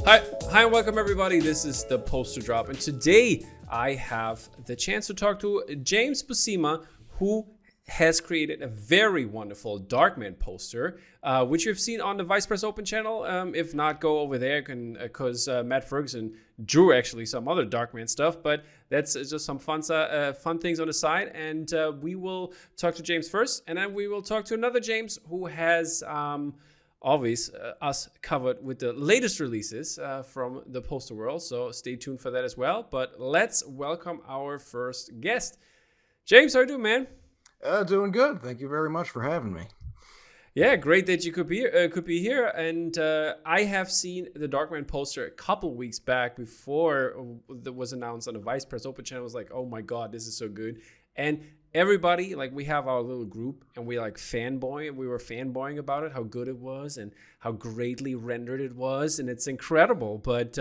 Hi, and welcome everybody. This is the Poster Drop, and today I have the chance to talk to James Bousema, who has created a very wonderful Darkman poster, which you've seen on the Vicepress Open channel. If not, go over there, because Matt Ferguson drew actually some other Darkman stuff, but that's just some fun things on the side. And we will talk to James first, and then we will talk to another James who has always us covered with the latest releases from the poster world. So stay tuned for that as well. But let's welcome our first guest. James, how are you doing, man? Doing good. Thank you very much for having me. Yeah, great that you could be here. And I have seen the Darkman poster a couple weeks back before that was announced on the Vicepress Open channel. I was like, oh my God, this is so good. And everybody, like, we have our little group and we were fanboying about it, how good it was and how greatly rendered it was. And it's incredible. But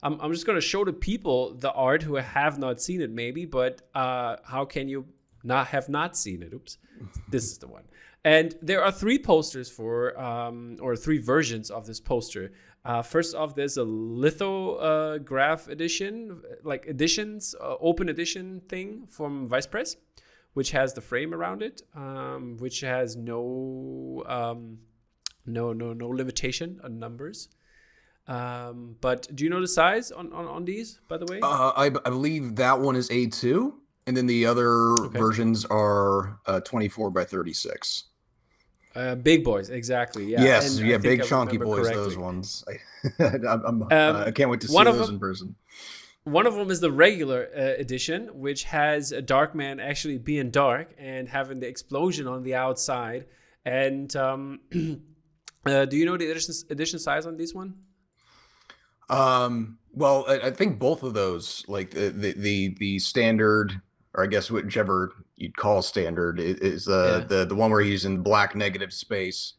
I'm just going to show the people the art who have not seen it maybe, but how can you not seen it? Oops, this is the one. And there are three posters or three versions of this poster. First off, there's a lithograph edition, open edition thing from Vicepress, which has the frame around it, which has no limitation on numbers. But do you know the size on these, by the way? I believe that one is A2. And then the other versions are 24 by 36. Big boys, exactly. Yeah. Yes, and big chunky boys, correctly. Those ones. I can't wait to see those in person. One of them is the regular edition, which has a Darkman actually being dark and having the explosion on the outside. And do you know the edition size on this one? Well, I think both of those, like the standard, or I guess whichever you'd call standard, is the one where he's in black negative space.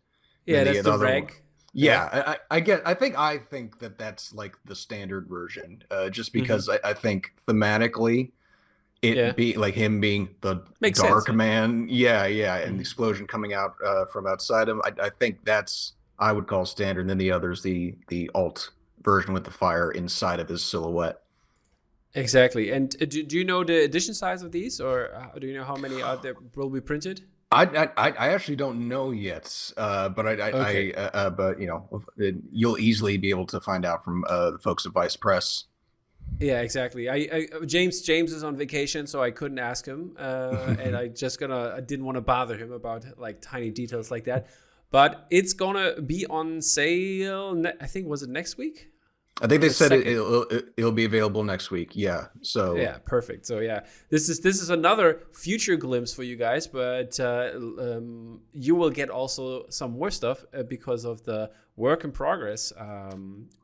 Yeah, that's the reg. Yeah, I think that's like the standard version, just because I think thematically be like him being the Makes dark sense, man. Yeah, and the explosion coming out from outside him. I think that's I would call standard. And then the others, the alt version with the fire inside of his silhouette. Exactly. And do you know the edition size of these, or do you know how many out there will be printed? I actually don't know yet, but but you'll easily be able to find out from the folks at Vicepress. Yeah, exactly. James is on vacation, so I couldn't ask him, and I didn't want to bother him about like tiny details like that. But it's gonna be on sale. I think, was it next week? I think they said it'll be available next week. Yeah. So yeah, perfect. So yeah, this is another future glimpse for you guys, but you will get also some more stuff because of the work in progress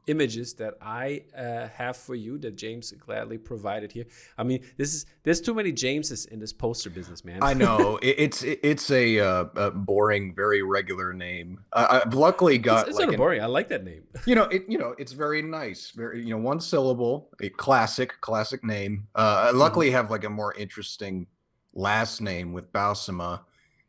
images that I have for you that James gladly provided here. I mean, there's too many Jameses in this poster business, man. I know it's a boring, very regular name. I've luckily got it's not boring. I like that name. It's very nice. Very one syllable, a classic name. I luckily have like a more interesting last name with Bousema.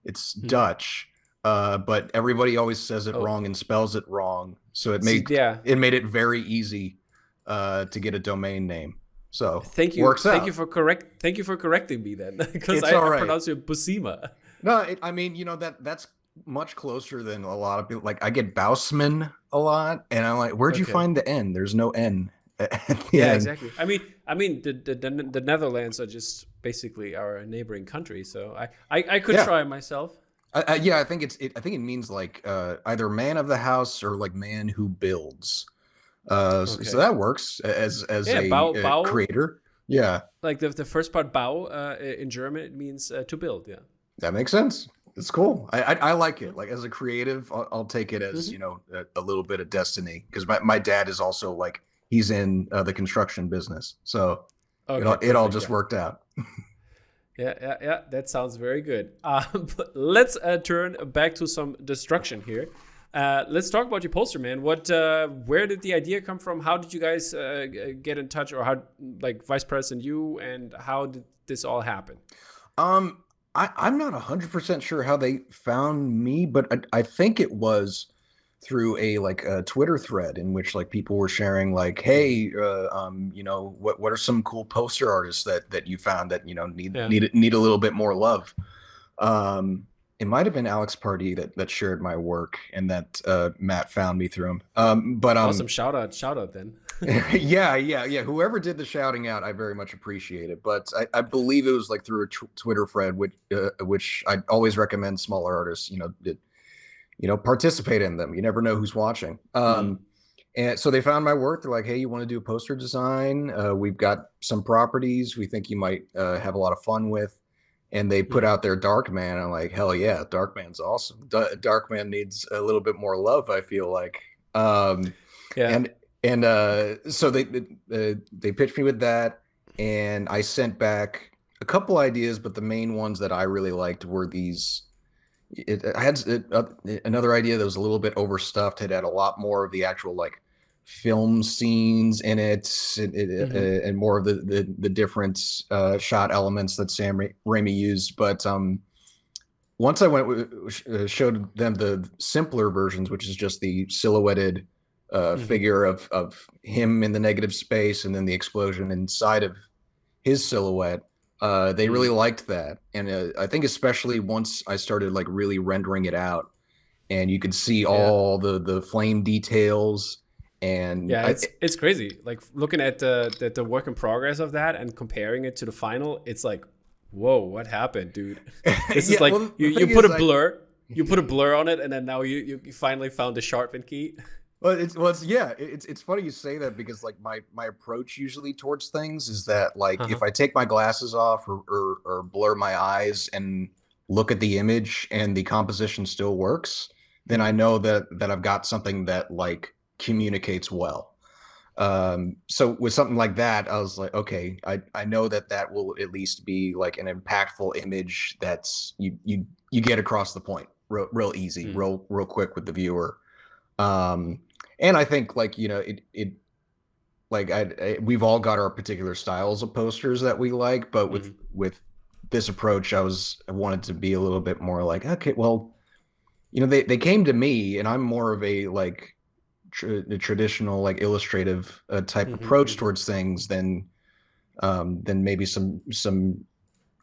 It's Dutch. But everybody always says it wrong and spells it wrong, so it made it very easy to get a domain name. So thank you, works out. Thank you for correcting me then, because I pronounce it Bousema. No, that's much closer than a lot of people. Like I get Bousman a lot, and I'm like, where'd you find the N? There's no N. Exactly. I mean, the Netherlands are just basically our neighboring country, so I could try myself. I think it means like either man of the house or like man who builds. So that works as a creator. Yeah. Like the first part Bau in German, it means to build. Yeah. That makes sense. It's cool. I like it. Like as a creative, I'll take it as a little bit of destiny, because my dad is also like he's in the construction business, so it all just worked out. Yeah. That sounds very good. But let's turn back to some destruction here. Let's talk about your poster, man. Where did the idea come from? How did you guys get in touch, or how, like, Vicepress and you, and how did this all happen? I'm not 100% sure how they found me, but I think it was through a Twitter thread in which like people were sharing like, hey, what are some cool poster artists that you found that need a little bit more love. It might have been Alex Pardee that shared my work, and that Matt found me through him. Awesome, shout out then. yeah. Whoever did the shouting out, I very much appreciate it. But I believe it was like through a Twitter thread, which I always recommend smaller artists, participate in them. You never know who's watching. And so they found my work. They're like, hey, you want to do a poster design? We've got some properties we think you might have a lot of fun with. And they put out their Darkman. I'm like, hell yeah, Darkman's awesome. Darkman needs a little bit more love, I feel like. And so they pitched me with that, and I sent back a couple ideas, but the main ones that I really liked were these. I had another idea that was a little bit overstuffed. It had a lot more of the actual like film scenes in it, and more of the different shot elements that Sam Raimi used. But once I showed them the simpler versions, which is just the silhouetted figure of him in the negative space and then the explosion inside of his silhouette, they really liked that. And I think especially once I started like really rendering it out, and you could see all the flame details. And it's crazy. Like looking at the work in progress of that and comparing it to the final, it's like, whoa, what happened, dude? This is like you put a blur, you put a blur on it, and then now you finally found the sharpen key. Well, it's funny you say that, because like my approach usually towards things is that like if I take my glasses off or blur my eyes and look at the image and the composition still works, then I know that I've got something that like communicates well. So with something like that, I was like, okay, I know that will at least be like an impactful image that's you get across the point real easy, real quick with the viewer. And I think like, it like we've all got our particular styles of posters that we like, but with this approach, I wanted to be a little bit more like, okay, well, they came to me, and I'm more of a like the traditional like illustrative type approach towards things than maybe some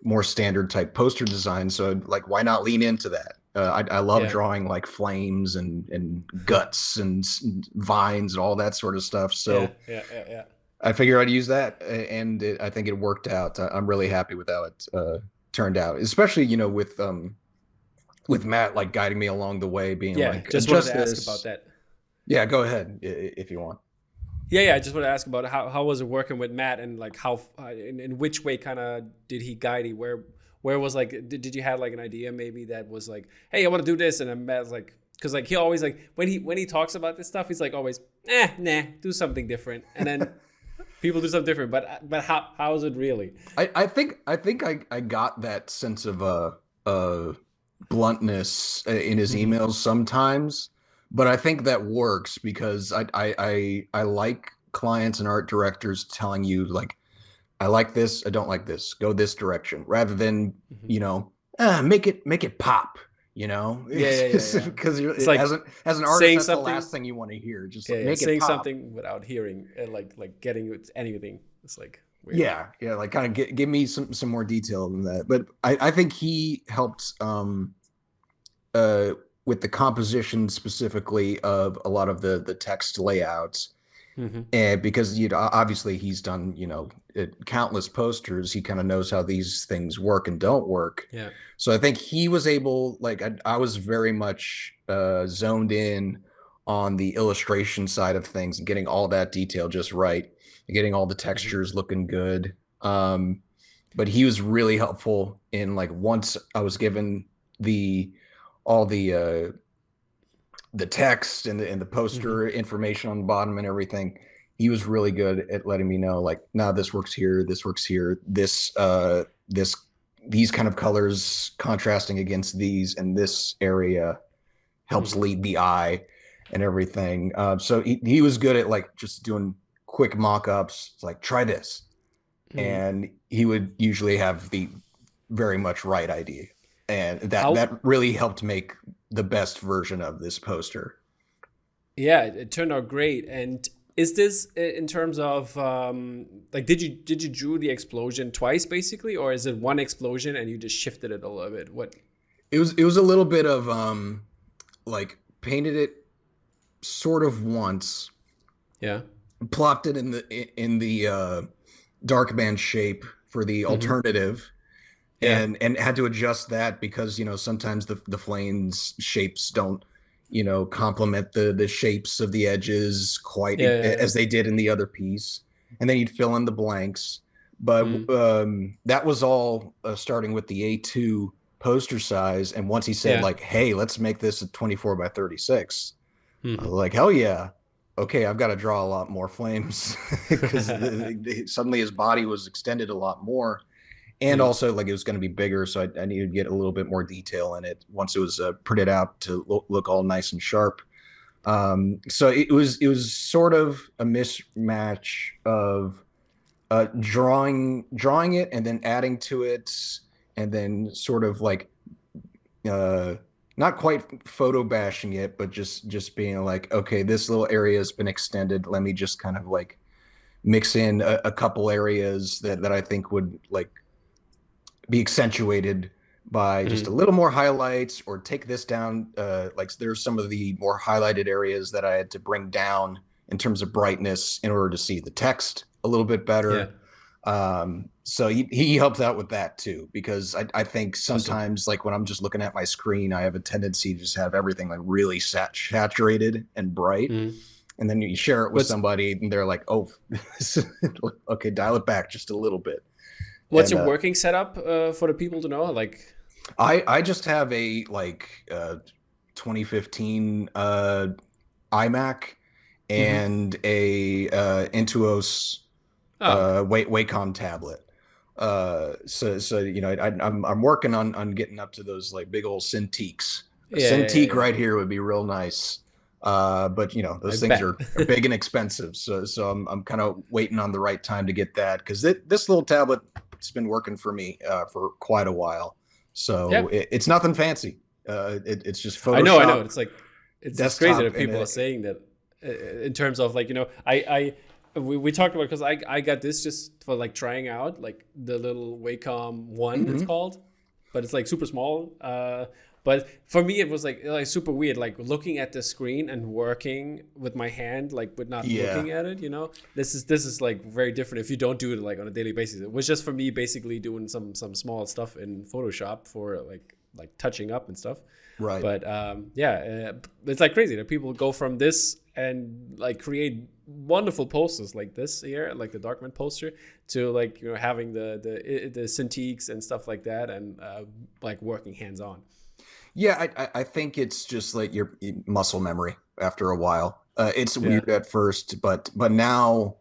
more standard type poster design. So like, why not lean into that? I love drawing like flames and guts and vines and all that sort of stuff. So I figured I'd use that, and I think it worked out. I'm really happy with how it turned out, especially with Matt like guiding me along the way, being like, just wanted to ask about that. Yeah, go ahead if you want. Yeah, I just want to ask about how was it working with Matt, and like how in which way kind of did he guide you? Where was like did you have like an idea maybe that was like, hey, I want to do this, and then Matt's like, because like he always like when he talks about this stuff, he's like always nah, do something different, and then people do something different. But how is it really? I think I got that sense of bluntness in his emails sometimes. But I think that works because I like clients and art directors telling you like, I like this, I don't like this, go this direction, rather than make it pop. Because it's like, as an artist, that's the last thing you want to hear. Just make it saying pop. something without hearing, like getting anything. It's like weird. Yeah, like kind of give me some more detail than that. But I think he helped with the composition specifically of a lot of the text layouts. And because obviously he's done countless posters, he kind of knows how these things work and don't work. Yeah. So I think he was able, like I was very much zoned in on the illustration side of things and getting all that detail just right, and getting all the textures looking good. But he was really helpful in like, once I was given all the text and the poster information on the bottom and everything, he was really good at letting me know like, this works here, this works here, these kind of colors contrasting against these, and this area helps lead the eye and everything. So he was good at like just doing quick mock-ups. It's like, try this, and he would usually have the very much right idea. And that really helped make the best version of this poster. Yeah, it turned out great. And is this in terms of like did you drew the explosion twice basically, or is it one explosion and you just shifted it a little bit? What? It was a little bit of like painted it sort of once, Yeah. plopped it in the Darkman shape for the Mm-hmm. alternative, Yeah. and had to adjust that because sometimes the flames shapes don't complement the shapes of the edges quite Yeah. Yeah. Yeah. as they did in the other piece, and then you'd fill in the blanks. But Mm. that was all starting with the A2 poster size, and once he said Yeah. like, hey, let's make this a 24 by 36, I was Mm-hmm. like, hell yeah. Okay, I've got to draw a lot more flames because suddenly his body was extended a lot more, and Mm. also like it was going to be bigger, so I needed to get a little bit more detail in it once it was printed out to look all nice and sharp. So it was sort of a mismatch of drawing it and then adding to it, and then sort of like uh, not quite photo bashing it, but just being like, okay, this little area has been extended. Let me just kind of like mix in a couple areas that I think would like be accentuated by just a Mm. little more highlights, or take this down. Like there's some of the more highlighted areas that I had to bring down in terms of brightness in order to see the text a little bit Yeah. better. So he helps out with that too, because I think Awesome. sometimes like when I'm just looking at my screen, I have a tendency to just have everything like really saturated and bright. Mm. And then you share it with What's somebody and they're like, oh, okay, dial it back just a little bit. what's And your working setup for the people to know? Like. I just have a like 2015 iMac Mm-hmm. and a Intuos Oh, okay. Wacom tablet. So I'm working on getting up to those like big old Cintiqs. A Yeah. Yeah. Yeah. Cintiq Yeah. right here would be real nice. But I those things bet. are big and expensive. So I'm kind of waiting on the right time to get that, because this little tablet, it's been working for me for quite a while. Yeah. So it's nothing fancy. It's just I know. I know. Photoshop, It's like it's crazy desktop, that and people are saying that in terms of like we talked about, because I got this just for like trying out like the little Wacom one it's Mhm. called, but it's like super small. But for me it was like super weird, like looking at the screen and working with my hand, like but not Yeah. looking at it. This is like very different if you don't do it like on a daily basis. It was just for me basically doing some small stuff in Photoshop for like touching up and stuff. Right. But yeah, it's like crazy that people go from this and like create wonderful posters like this here, like the Darkman poster, to like having the Cintiqs and stuff like that, and like working hands on. Yeah, I think it's just like your muscle memory after a while. It's Yeah. weird at first, but now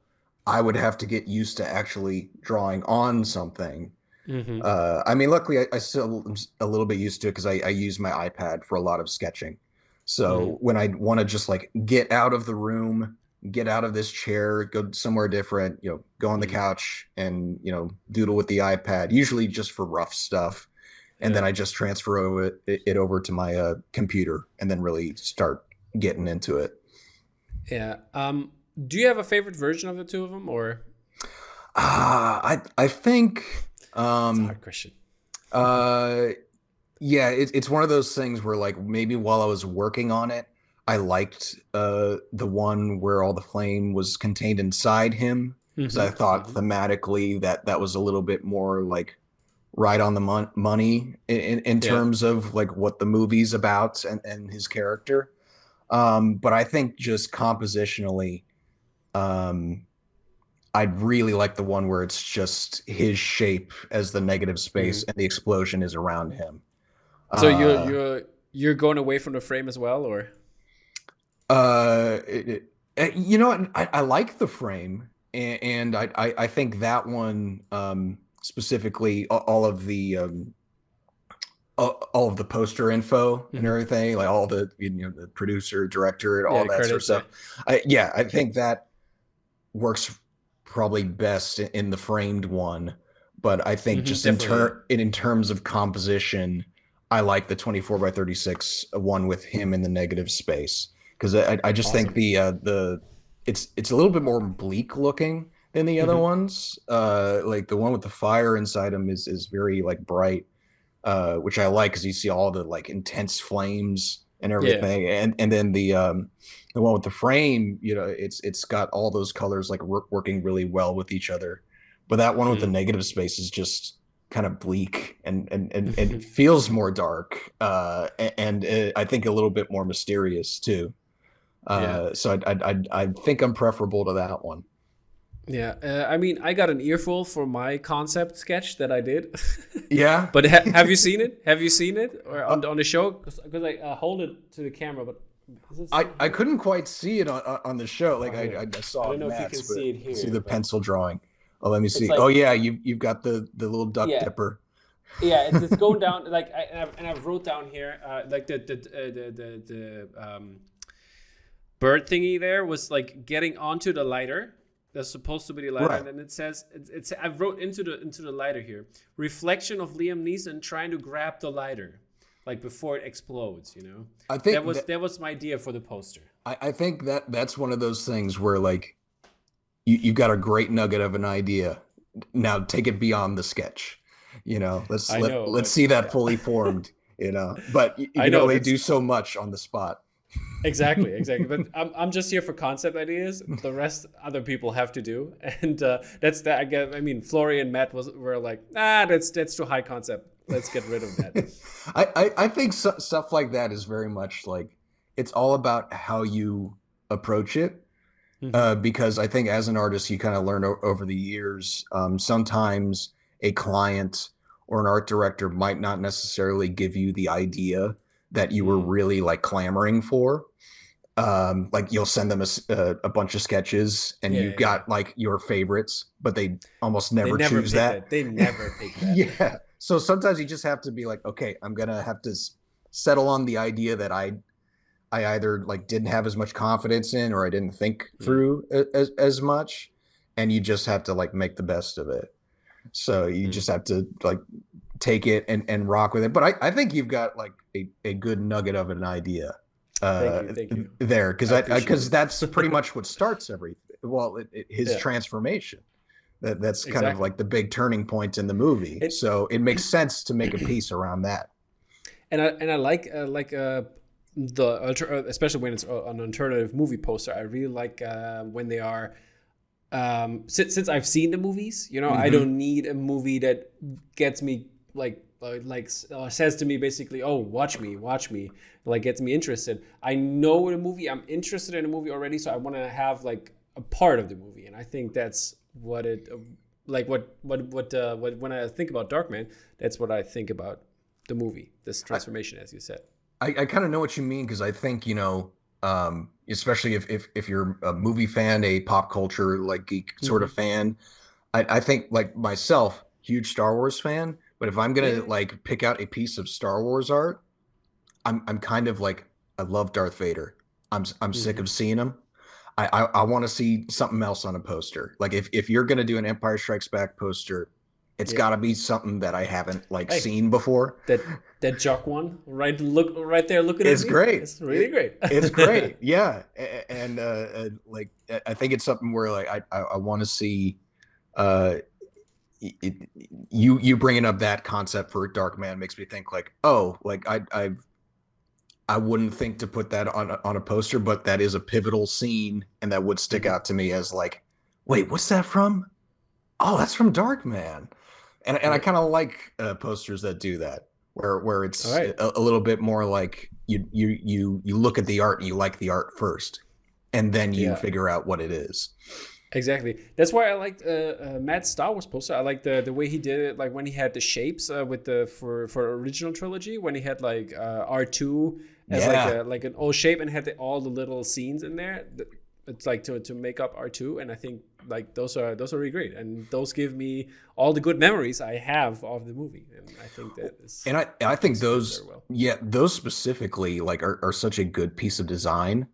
I would have to get used to actually drawing on something. Mm-hmm. I mean, luckily I still am a little bit used to it because I use my iPad for a lot of sketching. Mm-hmm. So when I want to just like get out of the room, get out of this chair, go somewhere different, go on the Mm-hmm. couch and doodle with the iPad, usually just for rough stuff, and Yeah. then I just transfer it over to my computer and then really start getting into it. Yeah. Do you have a favorite version of the two of them, or I think it's a um, hard question? uh, yeah, it's one of those things where like maybe while I was working on it, I liked the one where all the flame was contained inside him, because Mm-hmm. I thought Mm-hmm. thematically that was a little bit more like right on the money in Yeah. terms of like what the movie's about and his character. But I think just compositionally, um, I'd really like the one where it's just his shape as the negative space Mm-hmm. and the explosion is around him. So you're Uh, you're you're going away from the frame as well, or? you know what? I like the frame, and I think that one specifically, all of the all of the poster info and Mm-hmm. everything, like all the the producer, director, Yeah, all the that sort of credits. Yeah. stuff. Yeah, I think that works probably best in the framed one. But I think Mm-hmm. just in Definitely. Yeah. terms of composition, I like the 24 by 36 one with him in the negative space, because I just think Awesome. the it's a little bit more bleak looking than the other Hmm. ones. Like the one with the fire inside him is very like bright, which I like because you see all the like intense flames and Yeah. everything, and then the one with the frame, it's got all those colors like working really well with each other. But that one with the Mm. negative space is just kind of bleak and it feels more dark, and I think a little bit more mysterious too. Yeah. So I think I'm preferable to that one. Yeah, I mean, I got an earful for my concept sketch that I did. Yeah. But have you seen it? Have you seen it or Uh, on the show? Because I hold it to the camera, but is it I still I here? couldn't quite see it on the show. Oh, Like here. I I saw don't know if you can Matt's, but see it see here, the but pencil drawing. Oh, let me it's see. Oh like yeah, you've got the little duck yeah, dipper. yeah. It's going down like I've wrote down here like the bird thingy there was like getting onto the lighter. That's supposed to be the lighter, Right. and then it says it's I wrote into the lighter here. Reflection of Liam Neeson trying to grab the lighter, like before it explodes. You know, I think that was my idea for the poster. I think that's one of those things where like you've got a great nugget of an idea. Now take it beyond the sketch. I know, Let's but see that yeah, fully formed. But you I can know only that's do so much on the spot. exactly. But I'm just here for concept ideas. The rest other people have to do, and that's that. I guess I mean Flory and Matt were like, that's too high concept. Let's get rid of that. I think stuff like that is very much like it's all about how you approach it. Hmm. Because I think as an artist, you kind of learn over the years. Sometimes a client or an art director might not necessarily give you the idea that you were Mm. really like clamoring for. Like you'll send them a bunch of sketches and Yeah, you've yeah, yeah. got like your favorites, but they almost They never never choose pick that. that. They never pick that. Yeah. So sometimes you just have to be like, okay, I'm gonna have to settle on the idea that I either like didn't have as much confidence in or I didn't think Mm. through as much, and you just have to like make the best of it. So you Mm. just have to like take it and rock with it. But I think you've got like a good nugget of an idea Thank you. there because I I appreciate because it. that's pretty much what starts everything. Well, his Yeah, transformation. That's kind of exactly. like the big turning point in the movie. And So it makes sense to make a piece around that. I like especially when it's an alternative movie poster. I really like when they are since I've seen the movies. You know, I Hmm. don't need a movie that gets me says to me basically, "Oh, watch me," like gets me interested. I know the movie. I'm interested in the movie already, so I want to have like a part of the movie, and I think that's what it like what when I think about Darkman, that's what I think about the movie, this I, transformation, as you said. I kind of know what you mean because I think especially if you're a movie fan, a pop culture like geek sort of Hmm. fan, I think like myself, huge Star Wars fan. But if I'm gonna Yeah. like pick out a piece of Star Wars art, I'm kind of like I love Darth Vader. I'm sick Hmm. of seeing him. I want to see something else on a poster. Like if you're gonna do an Empire Strikes Back poster, it's Yeah. got to be something that I haven't like Hey, seen before. that jock one, look right there, looking at It's me. great. It's really great. It's great. Yeah, and like I think it's something where like I want to see uh it, you bringing up that concept for Darkman makes me think like, oh, like I wouldn't think to put that on a poster, but that is a pivotal scene, and that would stick Hmm. out to me as like, wait, what's that from? Oh, that's from Darkman. And I Yeah. kind of like posters that do that, where All it's right. a little bit more like you look at the art and you like the art first, and then you Yeah. figure out what it is. Exactly. That's why I liked Matt's Star Wars poster. I like the way he did it, like when he had the shapes with the for original trilogy, when he had like R2 as Yeah, like an O shape and had all the little scenes in there. It's like to make up R2, and I think like those are really great, and those give me all the good memories I have of the movie, and I think that is and I think fits very those well. yeah those specifically like are such a good piece of design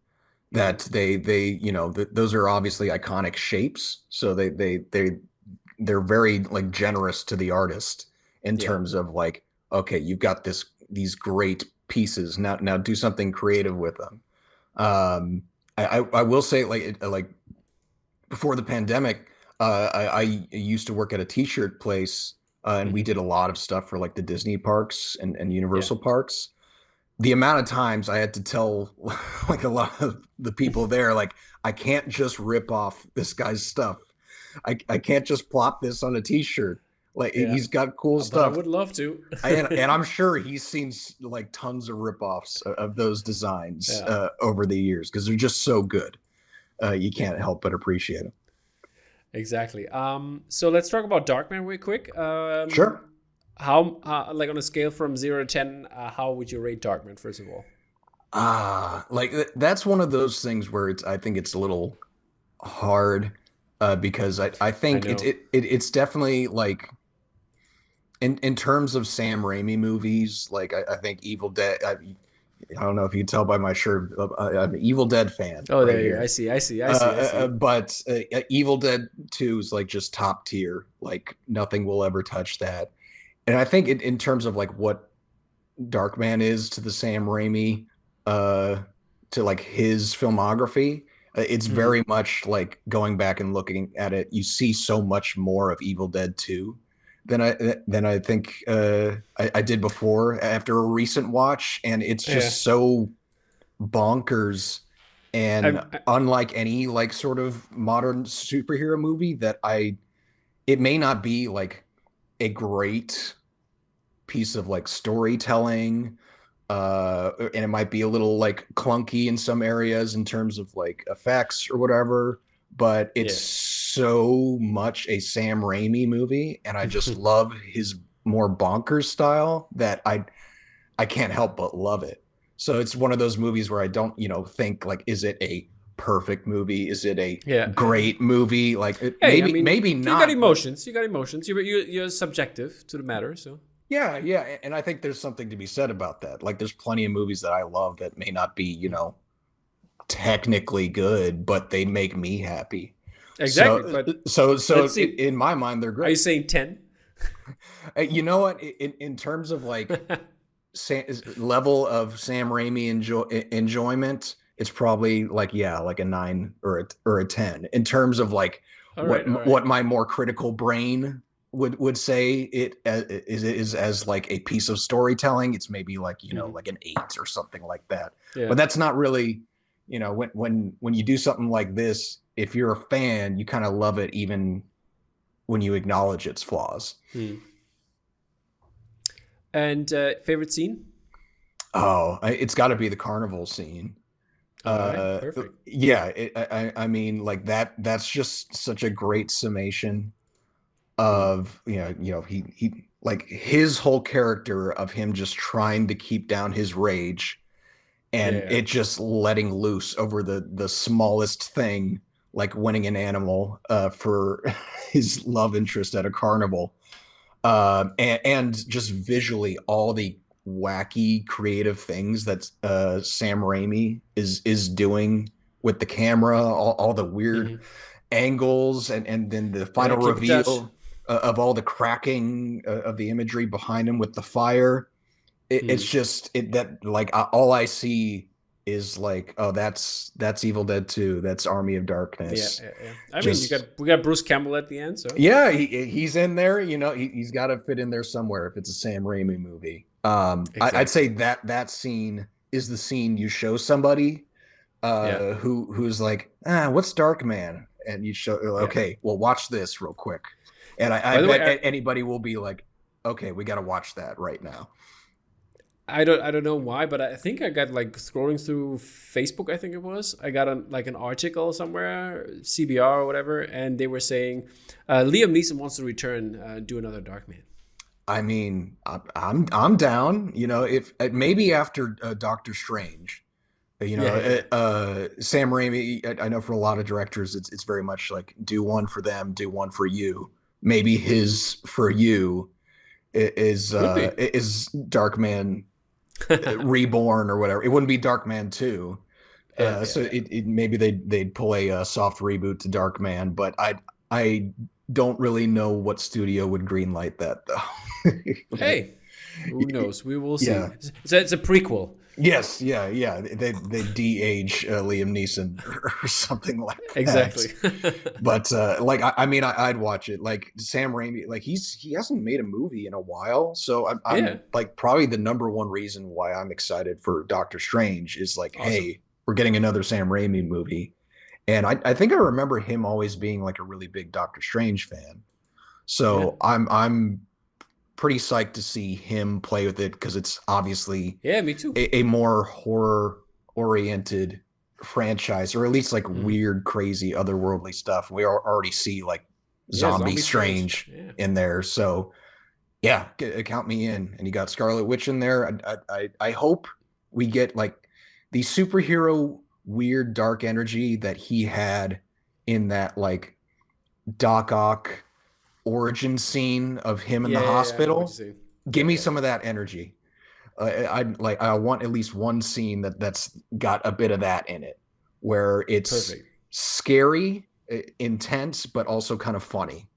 that Mm. they those are obviously iconic shapes, so they're very like generous to the artist in Yeah. terms of like, okay, you've got these great pieces, now do something creative with them. I will say like before the pandemic, I used to work at a t-shirt place, and we Hmm. did a lot of stuff for like the Disney parks and Yeah. Universal parks. The amount of times I had to tell like a lot of the people there, like, I can't just rip off this guy's stuff. I can't just plop this on a t-shirt. Like Yeah. he's got cool But I stuff. would love to. And I'm sure he's seen like tons of rip-offs of those designs Yeah. over the years because they're just so good. You Yeah. can't help but appreciate them. Exactly. So let's talk about Darkman real quick. Sure. How, like on a scale from 0 to 10, how would you rate Darkman, first of all? Like that's one of those things where I think it's a little hard because I I think know. it's definitely like in terms of Sam Raimi movies, like I think Evil Dead. I don't know if you can tell by my shirt, I'm an Evil Dead fan Oh, right there you go. I here. see. I see. I see. I see. But Evil Dead 2 is like just top tier. Like nothing will ever touch that. And I think in terms of like what Darkman is to the Sam Raimi, uh, to like his filmography, it's Hmm. very much like going back and looking at it. You see so much more of Evil Dead 2 than I think I did before after a recent watch, and it's Yeah. just so bonkers and I'm, I, unlike any like sort of modern superhero movie that it may not be like a great piece of like storytelling, and it might be a little like clunky in some areas in terms of like effects or whatever, but it's yeah. so much a Sam Raimi movie, and I just love his more bonkers style that I can't help but love it. So it's one of those movies where I don't, think like, is it a perfect movie? Is it a Yeah. Yeah. great movie? Like Hey, I maybe mean, you got not, but emotions. You got emotions. You're subjective to the matter. So yeah, yeah. And I think there's something to be said about that. Like there's plenty of movies that I love that may not be, technically good, but they make me happy. exactly. So But let's see. in my mind, they're Are you great. saying 10? You know what? In terms of like level of Sam Raimi enjoyment, it's probably like, yeah, like a 9 or a 10. In terms of like All right. All right. what my more critical brain would say is as like a piece of storytelling, it's maybe like, Hmm. like an 8 or something like that. Yeah. But that's not really, when you do something like this, if you're a fan, you kind of love it even when you acknowledge its flaws. Hmm. And favorite scene? Oh, it's got to be the carnival scene. All right. Perfect. Yeah, I mean, like that's just such a great summation Hmm. of, he like his whole character of him just trying to keep down his rage and Yeah. it just letting loose over the smallest thing, like winning an animal for his love interest at a carnival. And just visually all the wacky creative things that Sam Raimi is doing with the camera, all the weird Hmm. angles, and then the Yeah. final Keep it Dutch. reveal of all the cracking of the imagery behind him with the fire. It's Hmm. just that like all I see is like, oh, that's Evil Dead 2, that's Army of Yeah. Darkness. Yeah. Yeah. I mean, Just we got Bruce Campbell at the end. So yeah, he's in there. He's got to fit in there somewhere if it's a Sam Raimi movie. I'd say exactly. that scene is the scene you show somebody Yeah. who's like, what's Darkman? And you show, Yeah. okay, well, watch this real quick. And I By the way, bet anybody will be like, okay, we got to watch that right now. I don't know why, but I think I got like scrolling through Facebook. I think it was. I got like an article somewhere, CBR or whatever, and they were saying Liam Neeson wants to return, do another Darkman. I mean, I'm down. If maybe after Doctor Strange. Yeah. Yeah. Sam Raimi, I know for a lot of directors, it's very much like do one for them, do one for you. Maybe Hmm. his for you Could be. is Darkman Reborn or whatever. It wouldn't be Darkman 2. Yeah. Yeah. So Yeah. maybe they'd pull a soft reboot to Darkman, but I don't really know what studio would greenlight that though. Like, Hey, who knows? We will see. yeah. So it's a prequel. Yes, yeah. They de-age Liam Neeson or something like that. Exactly. But like I mean I'd watch it. Like Sam Raimi, like he hasn't made a movie in a while, so Yeah. I'm like probably the number one reason why I'm excited for Doctor Strange is like, Awesome. hey, we're getting another Sam Raimi movie, and I think I remember him always being like a really big Doctor Strange fan. Yeah. So I'm pretty psyched to see him play with it because it's obviously Yeah, me too. a more horror oriented franchise, or at least like Mhm. weird, crazy, otherworldly stuff. We already see like Yeah, Zombie Zombie Strange. Strange Yeah. in there, so yeah, count me in. And you got Scarlet Witch in there. I hope we get like the superhero weird dark energy that he had in that like Doc Ock origin scene of him in the Yeah, I know what you're hospital. saying. Give Yeah, me yeah. some of that energy. I want at least one scene that's got a bit of that in it, where it's Perfect. scary, intense, but also kind of funny.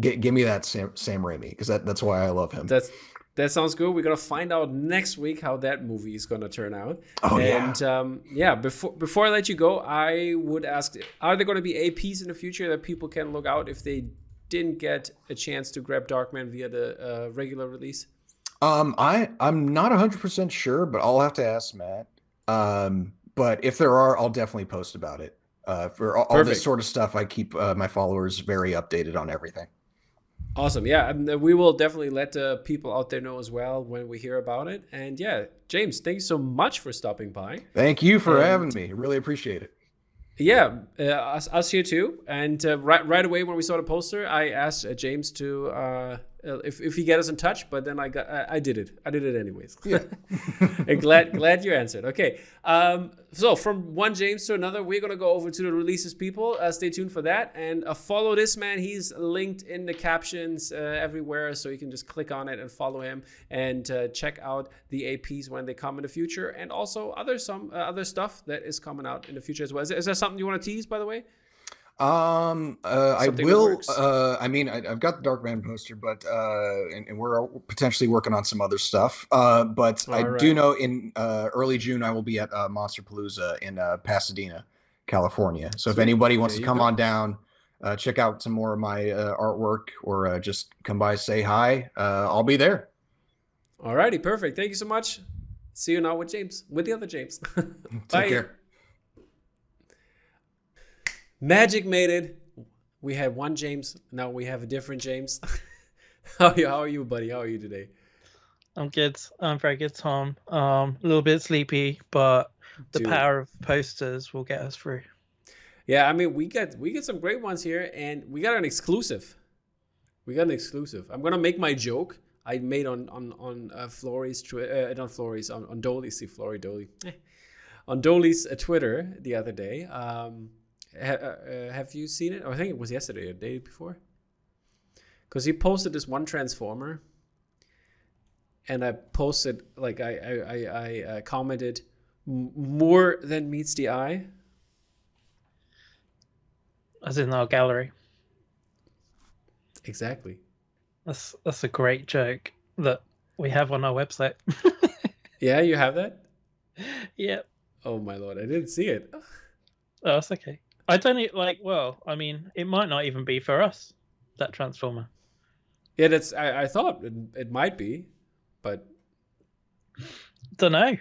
Give me that Sam Raimi, because that's why I love him. That's that sounds good. We're gonna find out next week how that movie is gonna turn out. Oh yeah. And yeah, before I let you go, I would ask: are there gonna be APs in the future that people can look out if they didn't get a chance to grab Darkman via the regular release? I'm not 100% sure, but I'll have to ask Matt. But if there are, I'll definitely post about it. For all this Perfect. sort of stuff, I keep my followers very updated on everything. Awesome. Yeah, and we will definitely let the people out there know as well when we hear about it. And yeah, James, thank you so much for stopping by. Thank you for having And me. Really appreciate it. yeah, us here too. And right away when we saw the poster, I asked James to if he get us in touch. But then I did it. I did it anyways. Yeah. And glad you answered. Okay. So from one James to another, we're gonna go over to the releases, people. Stay tuned for that and follow this man. He's linked in the captions everywhere, so you can just click on it and follow him and check out the APs when they come in the future, and also other stuff that is coming out in the future as well. Is there something you want to tease, by the way? I Something in the will. works? I mean, I've got the Darkman poster, but and we're potentially working on some other stuff. But I All do right. know in early June I will be at Monster Palooza in Pasadena, California. So if Sweet. anybody wants There to you come go. on down, check out some more of my artwork, or just come by, say hi. I'll be there. Alrighty, perfect. Thank you so much. See you now with James, with the other James. Take Bye. care. Magic made it. We had one James. Now we have a different James. How are you, buddy? How are you today? I'm good. I'm very good, Tom. A little bit sleepy, but the Dude. power of posters will get us through. Yeah, I mean we get some great ones here, and we got an exclusive. We got an exclusive. I'm gonna make my joke I made on Flory's not Flory's on Dolly's, see Flory Dolly on Dolly's Twitter the other day. Have you seen it? Oh, I think it was yesterday or the day before. Because he posted this one Transformer, and I posted like I commented more than meets the eye. As in our gallery. Exactly. That's a great joke that we have on our website. Yeah, you have that? Yep. Oh my lord, I didn't see it. Oh, that's okay. I don't like. Well, I mean, it might not even be for us, that Transformer. Yeah, that's. I thought it might be, but Don't know.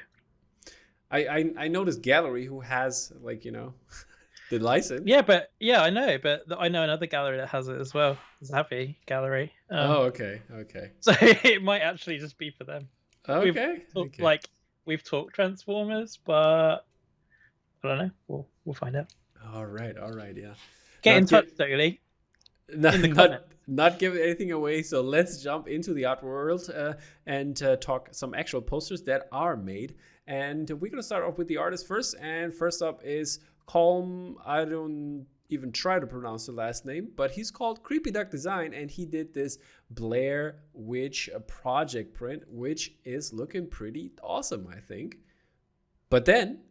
I know this gallery who has like the license. Yeah, but I know, but I know another gallery that has it as well. Zavi Gallery. Oh, okay. So it might actually just be for them. Okay. We've talked Transformers, but I don't know. We'll find out. All right. Yeah. Get in Not touch, Dolly. Not giving anything away. So let's jump into the art world and talk some actual posters that are made. And we're gonna start off with the artist first. And first up is Calm. I don't even try to pronounce the last name, but he's called Creepy Duck Design, and he did this Blair Witch project print, which is looking pretty awesome, I think. But then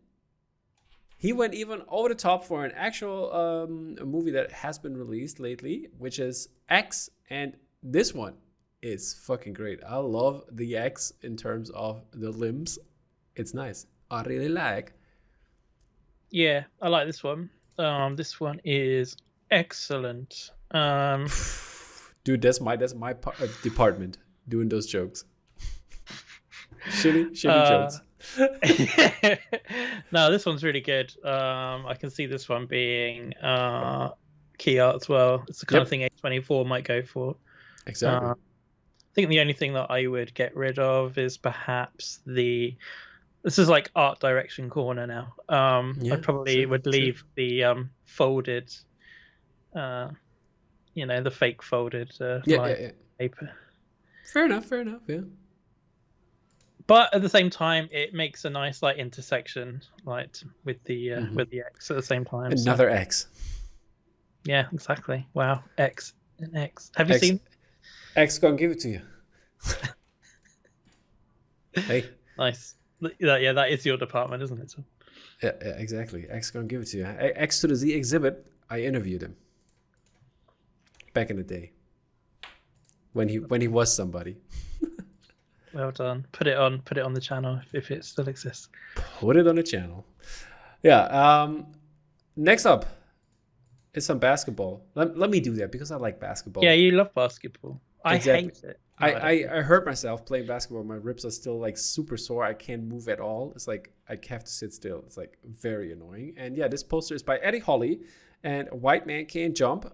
he went even over the top for an actual a movie that has been released lately, which is X, and this one is fucking great. I love the X in terms of the limbs. It's nice. I really like. Yeah, I like this one. This one is excellent. Dude, that's my department doing those jokes. shitty jokes. No, this one's really good. I can see this one being key art as well. It's the kind of thing A24 might go for. Exactly. I think the only thing that I would get rid of is perhaps this is like art direction corner now. I probably would leave the folded, the fake folded paper. Fair enough. Yeah. But at the same time, it makes a nice like intersection, like with the X at the same time. Another X. Yeah, exactly. Wow, X and X. Have you seen? X gonna give it to you. Hey. Nice. Yeah, that is your department, isn't it? Yeah, exactly. X gonna give it to you. X to the Z exhibit. I interviewed him back in the day when he was somebody. Well done. Put it on the channel if it still exists. Put it on the channel. Yeah. Next up is some basketball. Let me do that because I like basketball. Yeah, you love basketball. Exactly. I hate it. I hurt myself playing basketball. My ribs are still like super sore. I can't move at all. It's like I have to sit still. It's like very annoying. And yeah, this poster is by Eddie Holly and White Man Can't Jump.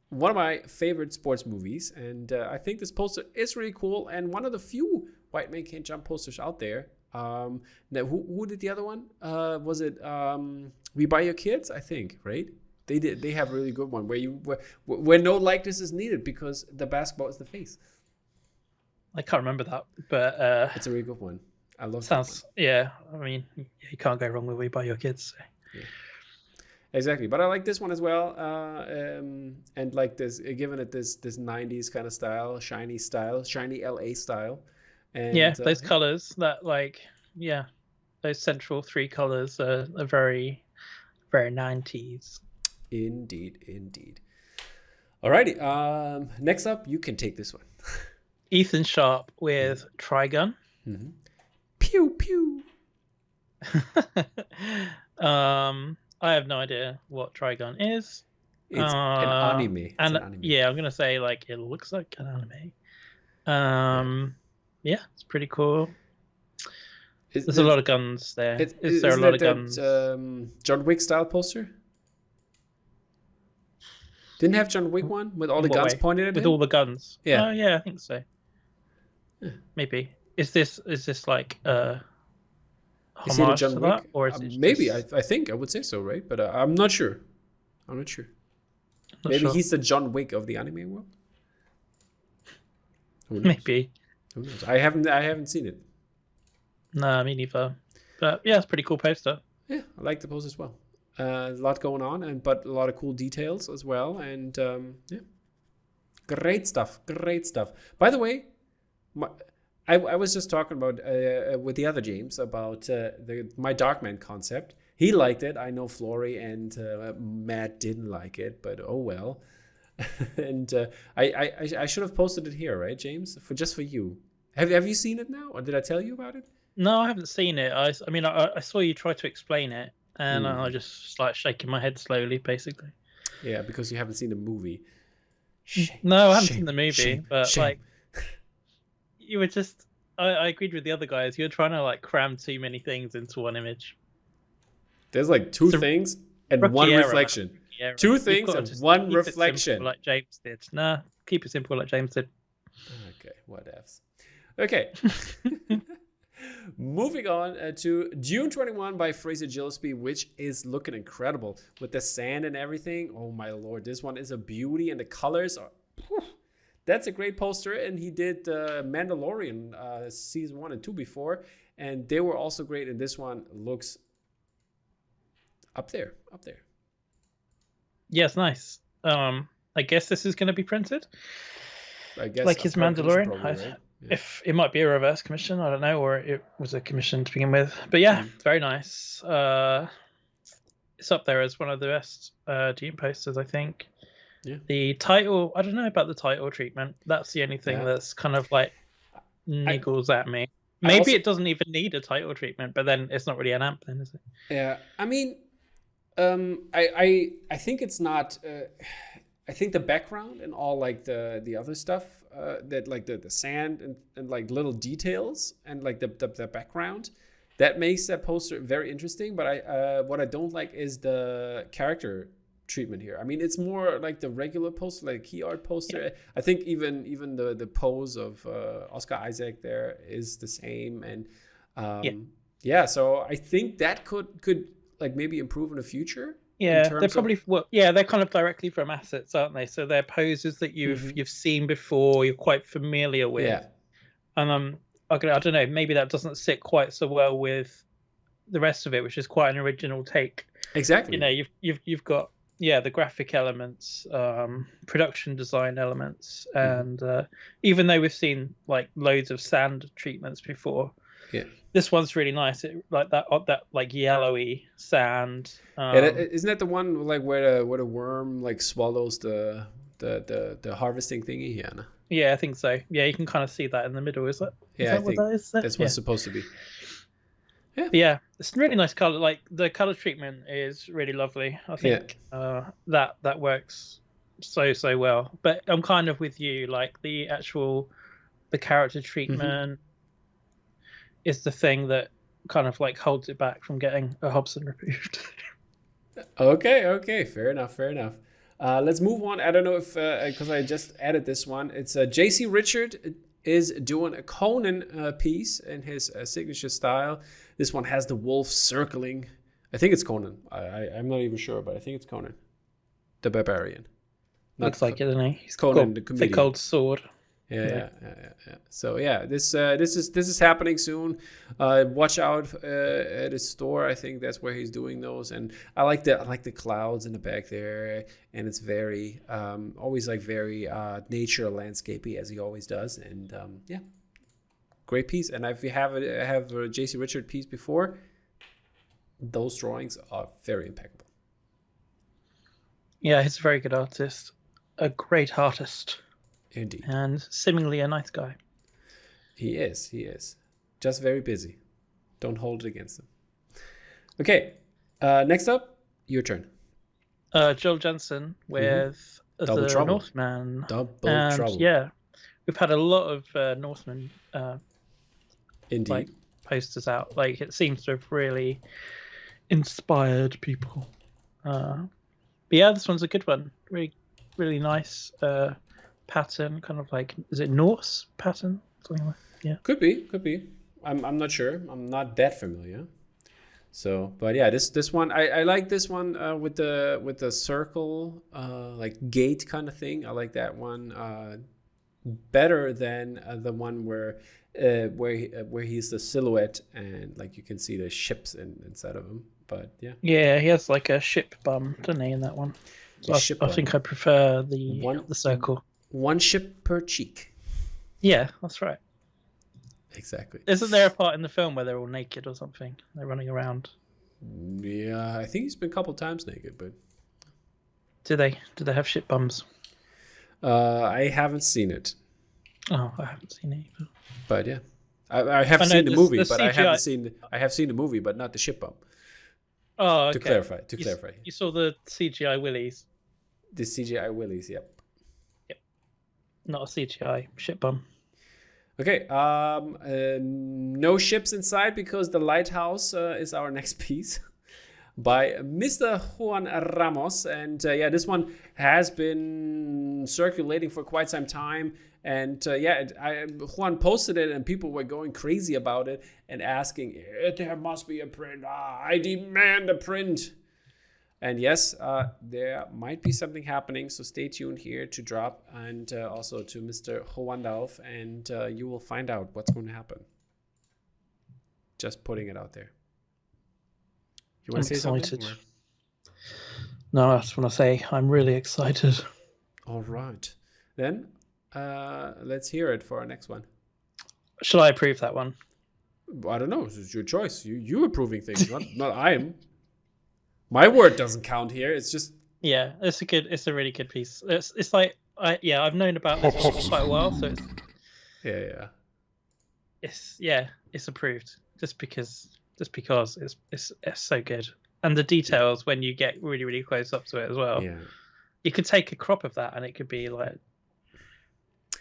One of my favorite sports movies. And I think this poster is really cool. And one of the few White Man Can't Jump posters out there. Now, who did the other one? Was it We Buy Your Kids? I think, right? They did. They have a really good one where no likeness is needed because the basketball is the face. I can't remember that, but it's a really good one. I love. Sounds that one. Yeah. I mean, you can't go wrong with We Buy Your Kids. So. Yeah. Exactly, but I like this one as well, and like this, given it this 90s kind of style, shiny LA style, and yeah, those colors that those central three colors are very, very 90s. Indeed. Alrighty. Next up, you can take this one. Ethan Sharp with Trigun. Mm-hmm. Pew pew. I have no idea what Trigun is. It's an anime. Yeah, I'm gonna say like it looks like an anime. Yeah, it's pretty cool. There's a lot of guns there. Is there a lot of guns? John Wick style poster? Didn't have John Wick one with all the guns pointed at him? With all the guns? Yeah. Yeah, I think so. Yeah. Maybe. Is this like homage to that, or is it maybe? I think I would say so, right? But I'm not sure. Maybe he's the John Wick of the anime world. Who knows? Maybe. Who knows? I haven't seen it. Nah, me neither. But yeah, it's a pretty cool poster. Yeah, I like the poster as well. A lot going on, but a lot of cool details as well, and yeah, great stuff. By the way, I was just talking about with the other James about my Darkman concept. He liked it. I know Flory and Matt didn't like it, but oh well. And I should have posted it here, right, James? For you. Have you seen it now, or did I tell you about it? No, I haven't seen it. I mean, I saw you try to explain it, and I just like shaking my head slowly, basically. Yeah, because you haven't seen the movie. No, I haven't seen the movie, but like, you were just. I agreed with the other guys. You're trying to like cram too many things into one image. There's like two things and one reflection. Two things and one reflection. Like James did. Nah, keep it simple like James did. Okay, whatevs. Okay. Moving on to June 21 by Fraser Gillespie, which is looking incredible with the sand and everything. Oh my lord, this one is a beauty, and the colors are. That's a great poster, and he did Mandalorian season 1 and 2 before, and they were also great. And this one looks up there. Yeah, it's nice. I guess this is going to be printed. I guess like his Mandalorian. Probably, right? Yeah. If it might be a reverse commission, I don't know, or it was a commission to begin with. But yeah, it's very nice. It's up there as one of the best Dune posters, I think. Yeah. The title, I don't know about the title treatment. That's the only thing that's kind of like niggles at me. Maybe it doesn't even need a title treatment, but then it's not really an amp, then, is it? Yeah, I mean, I think it's not. I think the background and all like the other stuff that like the sand and like little details and like the background that makes that poster very interesting. But what I don't like is the character treatment here. I mean, it's more like the regular poster, like key art poster. Yeah. I think even the pose of Oscar Isaac there is the same, and so I think that could like maybe improve in the future. Yeah, they're probably they're kind of directly from assets, aren't they? So they're poses that you've seen before, you're quite familiar with. Yeah. And I don't know, maybe that doesn't sit quite so well with the rest of it, which is quite an original take. Exactly. You know, you've got the graphic elements, production design elements, and even though we've seen like loads of sand treatments before, this one's really nice. It like that like yellowy sand. Isn't that the one like where the worm like swallows the harvesting thingy? Yeah. Yeah, I think so. Yeah, you can kind of see that in the middle. Is that? Yeah, I think that's what it's supposed to be. Yeah, it's really nice color. Like the color treatment is really lovely. I think that works so well. But I'm kind of with you. Like the character treatment is the thing that kind of like holds it back from getting a Hobson removed. Okay, fair enough. Let's move on. I don't know if because I just added this one. It's J.C. Richard is doing a Conan piece in his signature style. This one has the wolf circling. I think it's Conan. I'm not even sure, but I think it's Conan, the barbarian. Looks like it, doesn't he? He's Conan, the comedian. Thick old sword. Yeah. So this is happening soon. Watch out at his store. I think that's where he's doing those. And I like the clouds in the back there, and it's very always like very nature landscapey as he always does. And great piece. And if you have a J.C. Richard piece before, those drawings are very impeccable. Yeah, he's a very good artist, a great artist. Indeed. And seemingly a nice guy. He is. Just very busy. Don't hold it against him. Okay. Next up, your turn. Joel Jensen with Double the Trouble. Northmen. Double and Trouble. Yeah. We've had a lot of Northmen Indeed. like, posters out. Like it seems to have really inspired people. But yeah, this one's a good one. Really, really nice. Pattern, kind of like, is it Norse pattern? Something like Could be. I'm not sure. I'm not that familiar. So, but yeah, this one I like this one with the circle like gate kind of thing. I like that one better than the one where he's the silhouette and like you can see the ships inside of him. But yeah, he has like a ship bum, doesn't he, in that one? I think I prefer the circle. One ship per cheek. Yeah, that's right. Exactly. Isn't there a part in the film where they're all naked or something? They're running around. Yeah, I think he's been a couple times naked, but do they have ship bums? I haven't seen it. Oh, I haven't seen it either. But yeah, I have seen the movie, but I haven't seen. I have seen the movie, but not the ship bump. Oh, okay. To clarify. You saw the CGI willies. The CGI willies, yep. Not a CGI ship bum. Okay, no ships inside because the Lighthouse is our next piece by Mr. Juan Ramos. And this one has been circulating for quite some time. And Juan posted it and people were going crazy about it and asking, there must be a print. I demand a print. And yes, there might be something happening, so stay tuned here to drop and also to Mr. Hoandalf, and you will find out what's going to happen. Just putting it out there. You want to say something? No, I just want to say I'm really excited. All right. Then let's hear it for our next one. Shall I approve that one? I don't know. It's your choice. You approving things, not I am. My word doesn't count here. It's just it's a really good piece. It's like I've known about this for quite a while, so it's it's approved just because it's so good. And the details when you get really, really close up to it as well. Yeah. You could take a crop of that and it could be like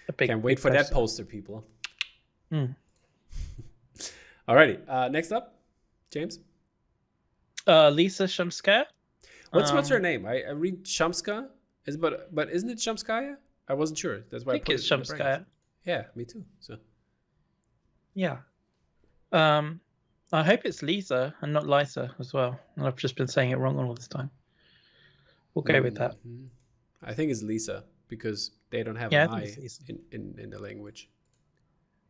a big. Can't wait for that poster, people. Mm. Alrighty. Next up, James. Lisa Shumskaya. What's her name? I read Shumska. But isn't it Shumskaya? I wasn't sure. That's why I think put it's it in the Shumskaya. brackets. Yeah, me too. So. Yeah. I hope it's Lisa and not Lisa as well. And I've just been saying it wrong all this time. We'll go with that. I think it's Lisa because they don't have Yeah, an I I think it's Lisa. in the language.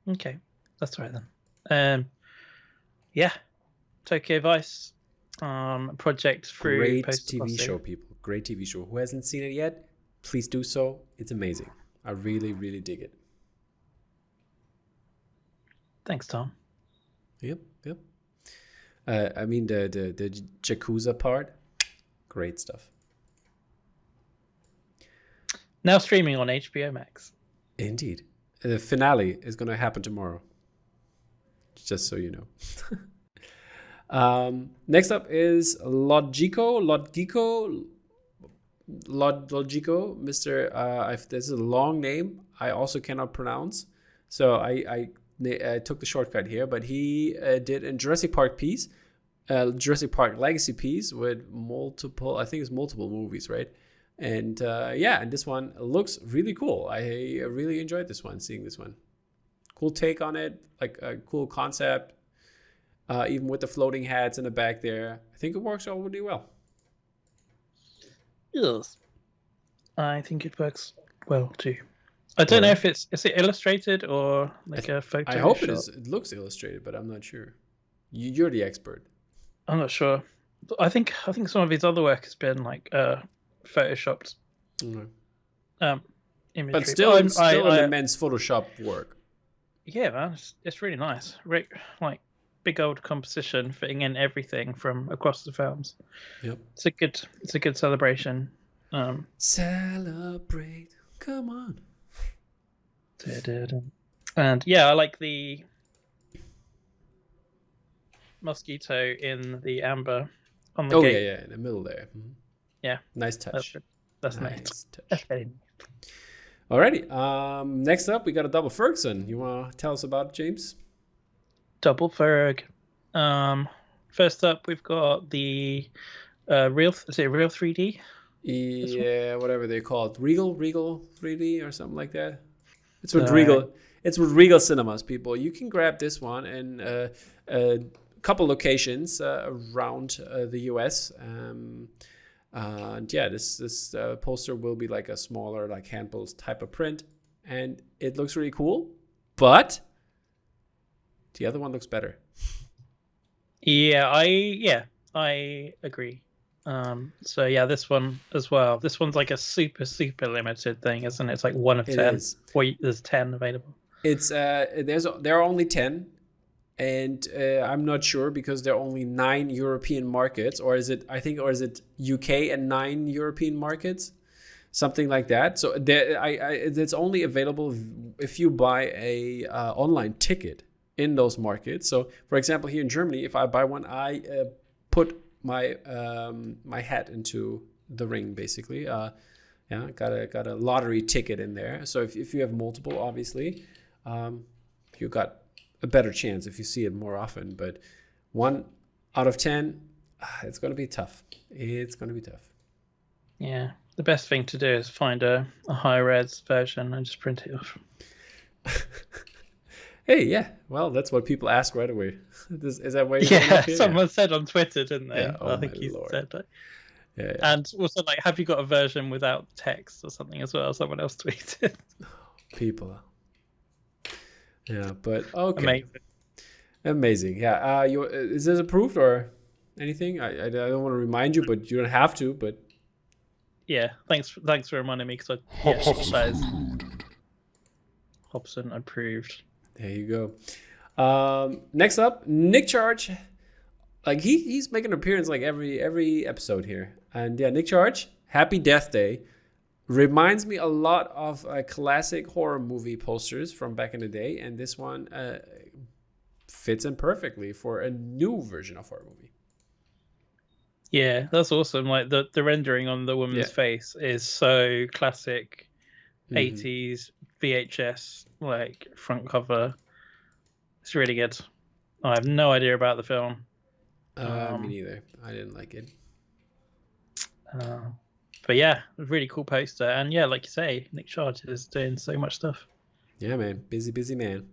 Okay, that's right then. Yeah, Tokyo Vice project through Great Post TV Glossy. show, people. Great TV show. Who hasn't seen it yet? Please do so. It's amazing. I really, really dig it. Thanks, Tom. Yep. I mean the Yakuza part, great stuff. Now streaming on HBO Max. Indeed, the finale is going to happen tomorrow. Just so you know. Next up is Logico, Mr. This is a long name I also cannot pronounce, so I took the shortcut here. But he did a Jurassic Park piece, Jurassic Park Legacy piece with multiple movies, right? And and this one looks really cool. I really enjoyed this one, seeing this one. Cool take on it, like a cool concept. Even with the floating heads in the back there, I think it works out really well. Yes, I think it works well too. I don't know if is it illustrated or like a photo. I hope shot? it is. It looks illustrated, but I'm not sure. You're the expert. I'm not sure. I think some of his other work has been like photoshopped. Mm-hmm. Imagery. But still an I immense Photoshop work. Yeah, man, it's really nice. Like big old composition fitting in everything from across the films. Yep. It's a good celebration. Celebrate. Come on. And yeah, I like the mosquito in the amber on the gate. Yeah, in the middle there. Mm-hmm. Yeah. Nice touch. That's nice. Touch. That's very nice. Alrighty. Next up, we got a double Ferguson. You want to tell us about it, James? Double Ferg. First up, we've got the Real 3D? Yeah, whatever they call it. Regal 3D or something like that. It's with Regal. It's with Regal Cinemas, people. You can grab this one in a couple locations around the US. And yeah, this poster will be like a smaller, like handbills type of print, and it looks really cool. But the other one looks better. Yeah, I agree. So yeah, this one as well. This one's like a super limited thing, isn't it? It's like 1 of 10. Or there's 10 available. It's there are only 10, and I'm not sure because there are only 9 European markets, or is it UK and 9 European markets, something like that. So it's only available if you buy a online ticket in those markets. So for example, here in Germany, if I buy one, I put my my hat into the ring, basically. Got a lottery ticket in there. So if you have multiple, obviously, you got a better chance if you see it more often. But 1 out of 10, it's going to be tough. It's going to be tough. Yeah, the best thing to do is find a high-res version and just print it off. Hey, yeah. Well, that's what people ask right away. Is that way? Someone said on Twitter, didn't they? Yeah, I think you said that. Yeah. And also, like, have you got a version without text or something as well? Someone else tweeted. People. Yeah, but okay. Amazing. Yeah. Is this approved or anything? I don't want to remind you, but you don't have to. But yeah, thanks for reminding me because that is Hobson approved. There you go. Next up, Nick Charge. Like he's making an appearance like every episode here. And yeah, Nick Charge, Happy Death Day. Reminds me a lot of classic horror movie posters from back in the day. And this one fits in perfectly for a new version of horror movie. Yeah, that's awesome. Like the rendering on the woman's face is so classic 80s VHS, like front cover. It's really good. I have no idea about the film. Me neither. I didn't like it. But yeah, a really cool poster. And yeah, like you say, Nick Charge is doing so much stuff. Yeah, man. Busy man.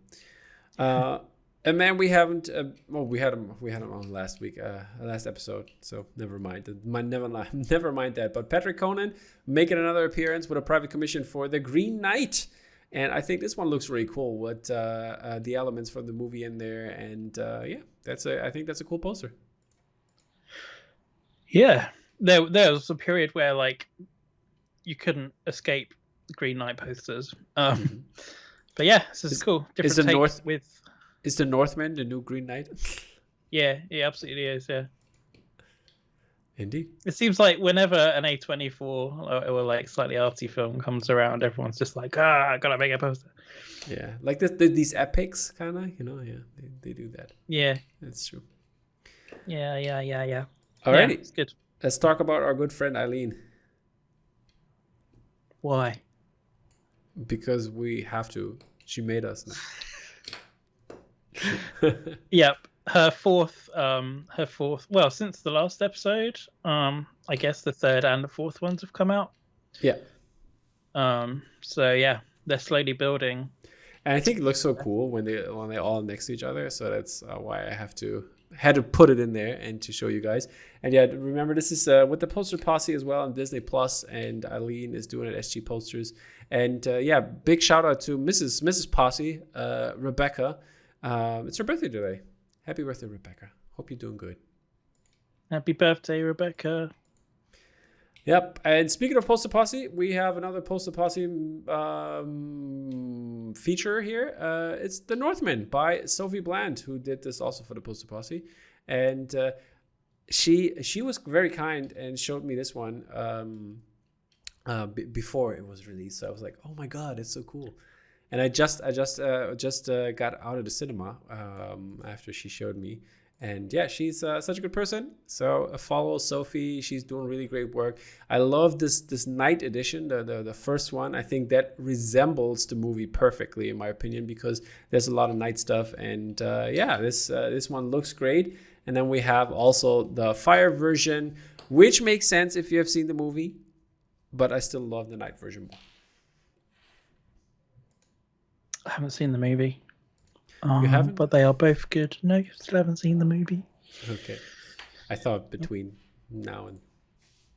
And man, we haven't. We had him on last week, last episode. So never mind. Never mind that. But Patrick Conan making another appearance with a private commission for The Green Knight, and I think this one looks really cool with the elements from the movie in there. And I think that's a cool poster. Yeah, there was a period where like you couldn't escape the Green Knight posters. But yeah, this is cool. Different takes with. Is the Northmen the new Green Knight? Yeah, it absolutely is. Yeah, indeed. It seems like whenever an A24 or like slightly arty film comes around, everyone's just like, I gotta make a poster. Yeah, like these epics, kind of, Yeah, they do that. Yeah, that's true. Yeah. Alrighty, yeah, it's good. Let's talk about our good friend Eileen. Why? Because we have to. She made us now. Yep, her fourth. Well, since the last episode, I guess the third and the fourth ones have come out. Yeah. So yeah, they're slowly building. And I think it looks so cool when they all next to each other. So that's why I had to put it in there and to show you guys. And yeah, remember this is with the Poster Posse as well on Disney Plus, and Eileen is doing it at SG Posters. And big shout out to Mrs. Posse, Rebecca. It's her birthday today. Happy birthday, Rebecca. Hope you're doing good. Happy birthday, Rebecca. Yep. And speaking of Poster Posse, we have another Poster Posse feature here. It's The Northmen by Sophie Bland, who did this also for the Poster Posse. And she was very kind and showed me this one before it was released. So I was like, oh my God, it's so cool. And I just got out of the cinema after she showed me, and yeah, she's such a good person. So follow Sophie; she's doing really great work. I love this night edition, the first one. I think that resembles the movie perfectly, in my opinion, because there's a lot of night stuff. And this one looks great. And then we have also the fire version, which makes sense if you have seen the movie, but I still love the night version more. I haven't seen the movie. You haven't? But they are both good. No, still haven't seen the movie. Okay. I thought between now and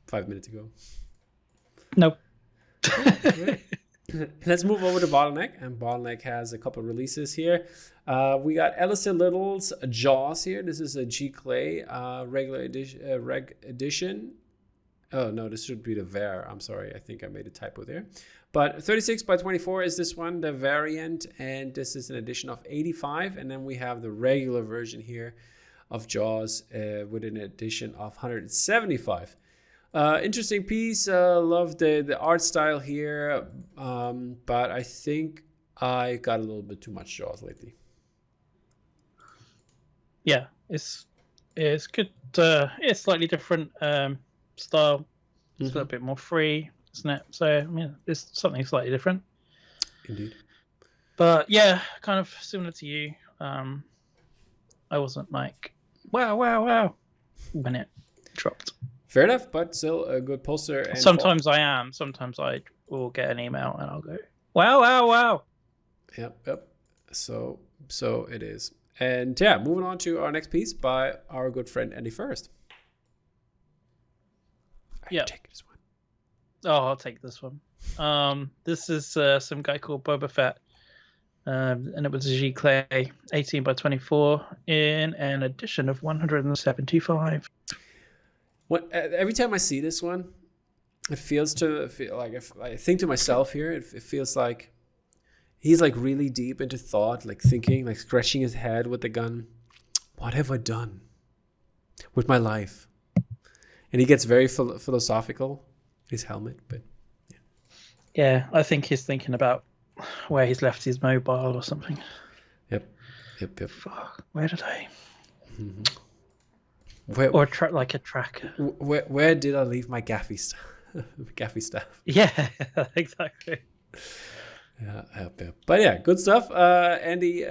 5 minutes ago. Nope. Let's move over to Bottleneck. And Bottleneck has a couple of releases here. We got Alistair Little's Jaws here. This is a G Clay regular edition, reg edition. Oh, no, this should be the VAR. I'm sorry. I think I made a typo there. But 36 by 24 is this one, the variant. And this is an edition of 85. And then we have the regular version here of Jaws with an edition of 175. Interesting piece. Love the art style here. But I think I got a little bit too much Jaws lately. Yeah, it's good. It's slightly different style. It's a little bit more free, isn't it? So I mean, it's something slightly different. Indeed. But yeah, kind of similar to you. I wasn't like wow when it dropped. Fair enough, but still a good poster. And sometimes I am. Sometimes I will get an email and I'll go wow. Yep. So it is. And yeah, moving on to our next piece by our good friend Andy First. Yeah. Take this one. Oh, I'll take this one. This is some guy called Boba Fett. And it was a G Clay 18 by 24 in an edition of 175. Every time I see this one, it feels like if I think to myself here, it feels like he's like really deep into thought, like thinking, like scratching his head with the gun. What have I done with my life? And he gets very philosophical, his helmet, but yeah, I think he's thinking about where he's left his mobile or something. Yep. Yep. Fuck, where did I? Mm-hmm. Where, or like a tracker. Where did I leave my gaffy stuff? Gaffy stuff. Yeah, exactly. Yeah. But yeah, good stuff. Andy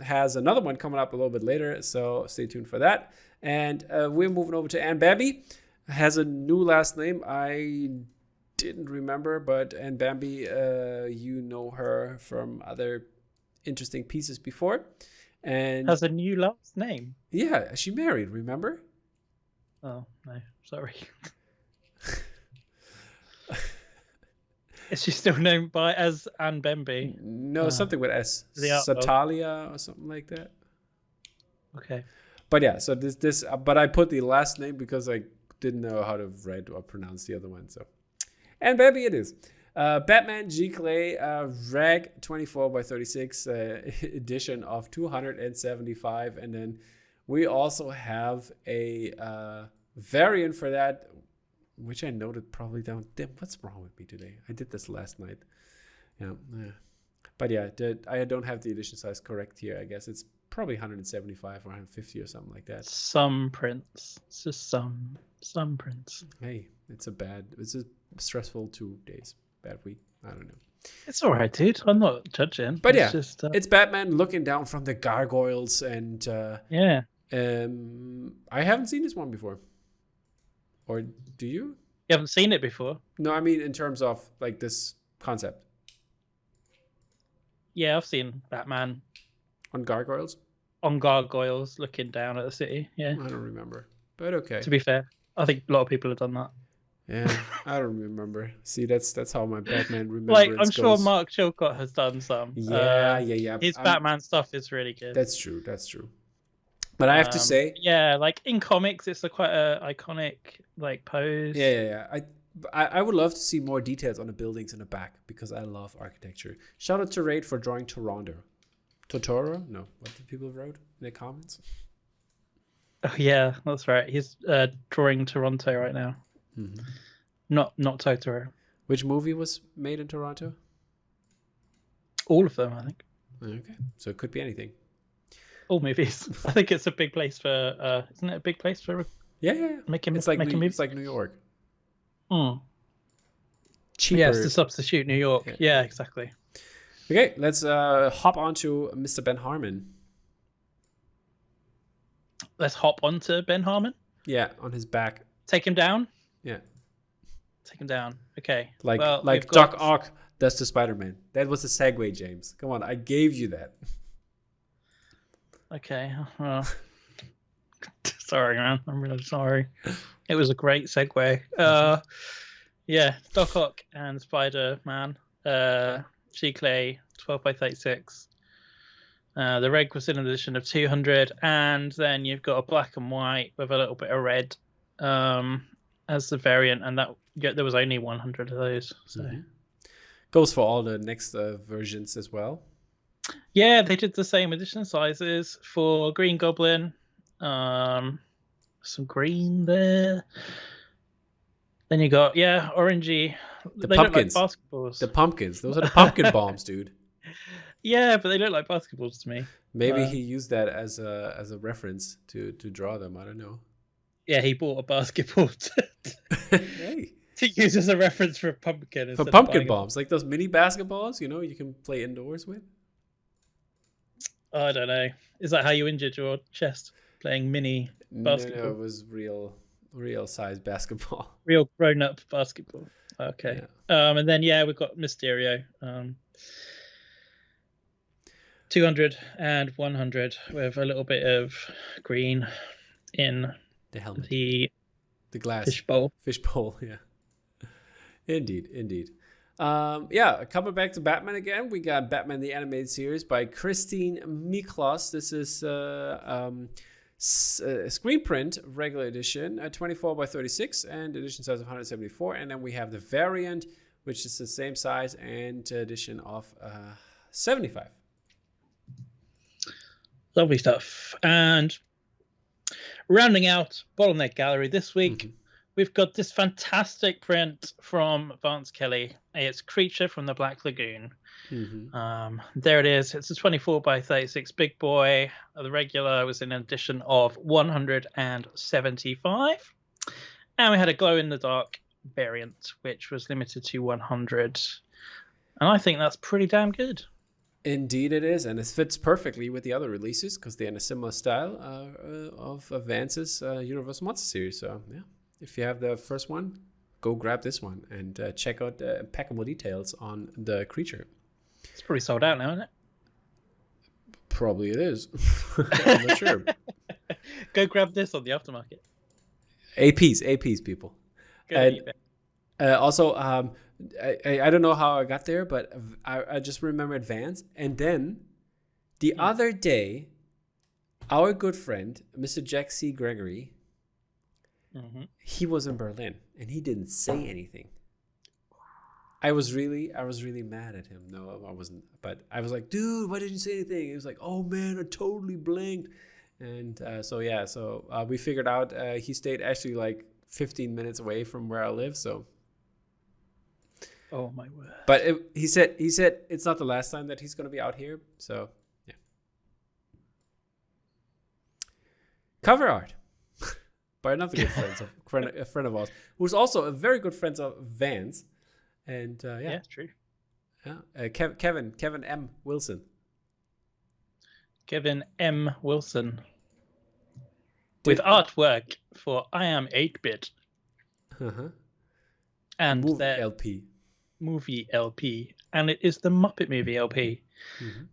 has another one coming up a little bit later, so stay tuned for that. And we're moving over to Anne Bambi. Has a new last name. I didn't remember, but Anne Bambi, you know her from other interesting pieces before. And has a new last name. Yeah, she married, remember? Oh, no, sorry. Is she still known as Anne Bambi? No, something with S. The Satalia or something like that. Okay. But yeah, so but I put the last name because I didn't know how to write or pronounce the other one. So, and Bambi it is. Batman G. Clay Rag 24x36 edition of 275, and then we also have a variant for that, which I noted probably down. Damn, what's wrong with me today? I did this last night. Yeah. But yeah, I don't have the edition size correct here. I guess it's probably 175 or 150 or something like that. Some prints. It's just some prints. Hey, it's a stressful 2 days. Bad week. I don't know. It's all right, dude. I'm not judging. But it's Batman looking down from the gargoyles, and yeah. I haven't seen this one before. Or do you? You haven't seen it before? No, I mean in terms of like this concept. Yeah, I've seen Batman on gargoyles. On gargoyles, looking down at the city. Yeah. I don't remember, but okay. To be fair, I think a lot of people have done that. Yeah, I don't remember. See, that's how my Batman remembrance like I'm goes. sure Mark Chilcott has done some. Yeah. His Batman stuff is really good. That's true. But I have to say, yeah, like in comics, it's quite a iconic like pose. Yeah. I would love to see more details on the buildings in the back because I love architecture. Shout out to Raid for drawing Toronto. Totoro? No, what did people wrote in the comments? Oh yeah, that's right. He's drawing Toronto right now. Mm-hmm. Not Totoro. Which movie was made in Toronto? All of them, I think. Okay, so it could be anything. All movies. I think it's a big place for. Isn't it a big place for? Yeah. Making it's like movies. It's like New York. Cheaper. Yes, to substitute New York. Yeah, exactly. Okay, let's hop on to Mr. Ben Harmon. Let's hop on to Ben Harmon. Yeah, on his back. Take him down. Yeah. Take him down. Okay. Like Doc Ock does to Spider-Man. That was a segue, James. Come on, I gave you that. Okay. Sorry, man. I'm really sorry. It was a great segue. Yeah, Doc Ock and Spider-Man. G. Clay, 12x36. The reg was in an edition of 200, and then you've got a black and white with a little bit of red as the variant, and there was only 100 of those. So goes for all the next versions as well. Yeah, they did the same edition sizes for Green Goblin. Some green there. Then you got orangey. The they pumpkins. Look like basketballs. The pumpkins. Those are the pumpkin bombs, dude. Yeah, but they look like basketballs to me. Maybe he used that as a reference to draw them. I don't know. Yeah, he bought a basketball to use as a reference for a pumpkin. For pumpkin bombs, like those mini basketballs, you can play indoors with. I don't know. Is that how you injured your chest playing mini basketball? No, it was real size basketball. Real grown up basketball. Okay. Yeah. And then we've got Mysterio. 200 and 100 with a little bit of green in the helmet, the glass fishbowl. Yeah, indeed. Coming back to Batman again, we got Batman the Animated Series by Kristin Miklos. This is a screen print regular edition, 24x36 and edition size of 174, and then we have the variant, which is the same size and edition of 75. Lovely stuff. And rounding out Bottleneck Gallery this week, we've got this fantastic print from Vance Kelly. It's Creature from the Black Lagoon. There it is. It's a 24 by 36 big boy. The regular was in an edition of 175. And we had a glow in the dark variant, which was limited to 100. And I think that's pretty damn good. Indeed it is, and it fits perfectly with the other releases because they're in a similar style of Vance's Universal Monster series. So yeah, if you have the first one, go grab this one and check out the impeccable details on the creature. It's pretty sold out now, isn't it? Probably it is. I'm not sure. Go grab this on the aftermarket. APs, people. And, also, I don't know how I got there, but I just remembered Vance. And then the other day, our good friend, Mr. Jack C. Gregory, he was in Berlin and he didn't say anything. I was really mad at him. No, I wasn't. But I was like, dude, why didn't you say anything? He was like, oh man, I totally blanked. And so we figured out he stayed actually like 15 minutes away from where I live. So. Oh my word! But he said it's not the last time that he's going to be out here. So yeah. Cover art by another good a friend of ours, who's also a very good friend of Vance, and yeah, true. Yeah, Kevin M. Wilson. Kevin M. Wilson with artwork for I Am 8-Bit. And Movie LP, and it is the Muppet Movie LP.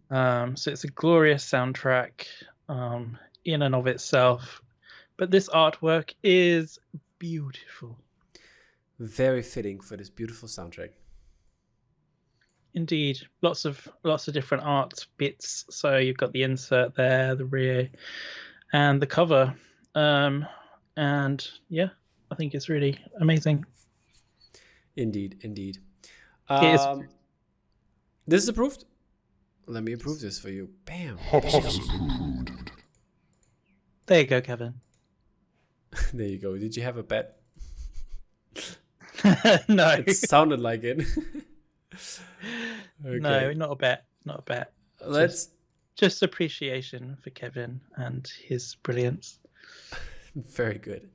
So it's a glorious soundtrack in and of itself, but this artwork is beautiful. Very fitting for this beautiful soundtrack. Indeed, lots of different art bits. So you've got the insert there, the rear, and the cover. And yeah, I think it's really amazing. Indeed. This is approved. Let me approve this for you. Bam. There you go, Kevin. There you go. Did you have a bet? No. It sounded like it. Okay. No, not a bet. Just appreciation for Kevin and his brilliance. Very good.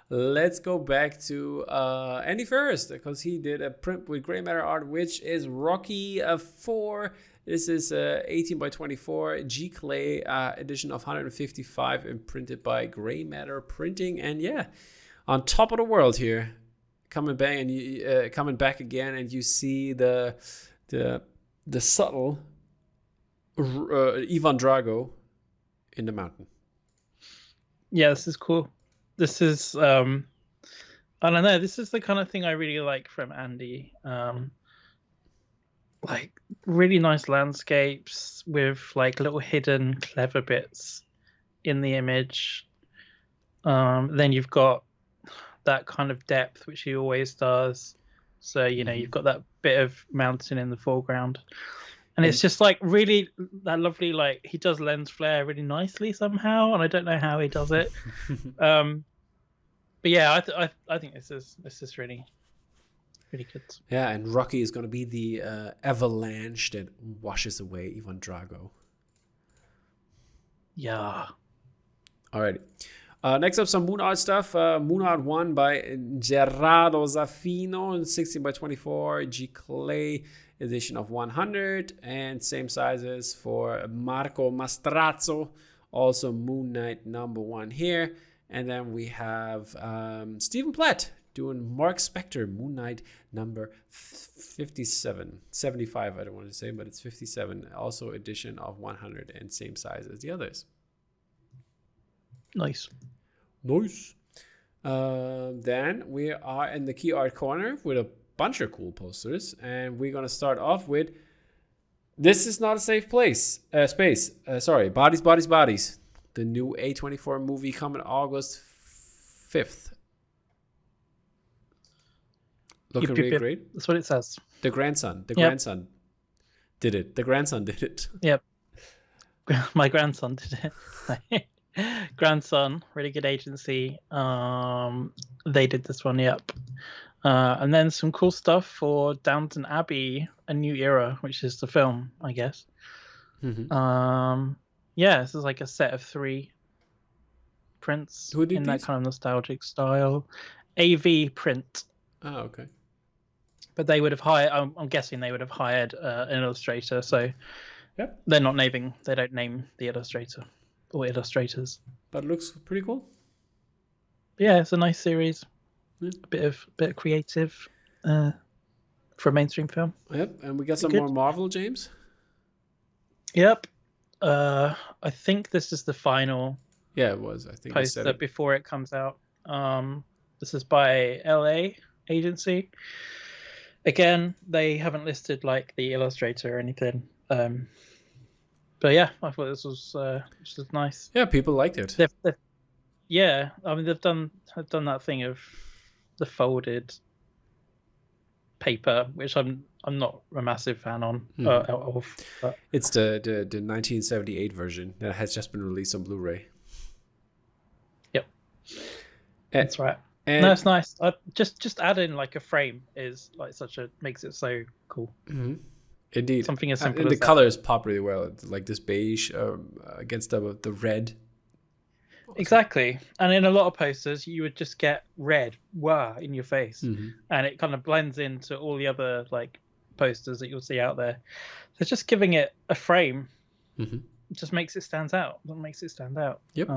Let's go back to Andy first, because he did a print with gray matter art, which is Rocky 4. This is 18 by 24 G Clay edition of 155 and printed by Gray Matter Printing. And yeah, on top of the world here, coming back again, and you see the subtle Ivan Drago in the mountain. Yeah, this is cool. This is I don't know, this is the kind of thing I really like from Andy. Like really nice landscapes with like little hidden clever bits in the image. Then you've got that kind of depth which he always does. So, you know, you've got that bit of mountain in the foreground. And it's just like really that lovely, like he does lens flare really nicely somehow, and I don't know how he does it. But yeah, I think this is really good. Yeah, and Rocky is going to be the avalanche that washes away Ivan Drago. Yeah. Alrighty. Next up, some Moon Art stuff. Moon Art 1 by Gerardo Zaffino, 16 by 24 G Clay edition of 100, and same sizes for Marco Mastrazzo, also Moon Knight #1 here. And then we have Stephen Platt doing Mark Spector, Moon Knight number 57, 75, I don't want to say, but it's 57, also edition of 100 and same size as the others. Nice. Then we are in the key art corner with a bunch of cool posters, and we're going to start off with This Is Not a Safe Place. Bodies. The new A24 movie coming August 5th. Looking really great. That's what it says. The grandson did it. The grandson did it. Yep. My grandson did it. Grandson, really good agency. They did this one, yep. And then some cool stuff for Downton Abbey: A New Era, which is the film, I guess. Yeah, this is like a set of 3 prints in that kind of nostalgic style. AV Print. Oh, okay. But they would have hired. I'm guessing they would have hired an illustrator. So yep, they don't name the illustrator or illustrators. But it looks pretty cool. Yeah, it's a nice series. Yeah. A bit of creative for a mainstream film. Yep, and we got some more Marvel, James. Yep. I think this is the final. Yeah, it was. I think poster before it comes out. This is by LA agency. Again, they haven't listed like the illustrator or anything. But yeah, I thought this was nice. Yeah, people liked it. Yeah, I mean they've done that thing of the folded paper, which I'm not a massive fan of. But... It's the 1978 version that has just been released on Blu-ray. Yep, that's right. And no, it's nice. Just add in like a frame is like makes it so cool. Mm-hmm. Indeed, something as simple and as the colors pop really well. It's like this beige against the red. Awesome. Exactly, and in a lot of posters, you would just get red in your face, and it kind of blends into all the other like posters that you'll see out there. So just giving it a frame just makes it stand out. That makes it stand out. Yep.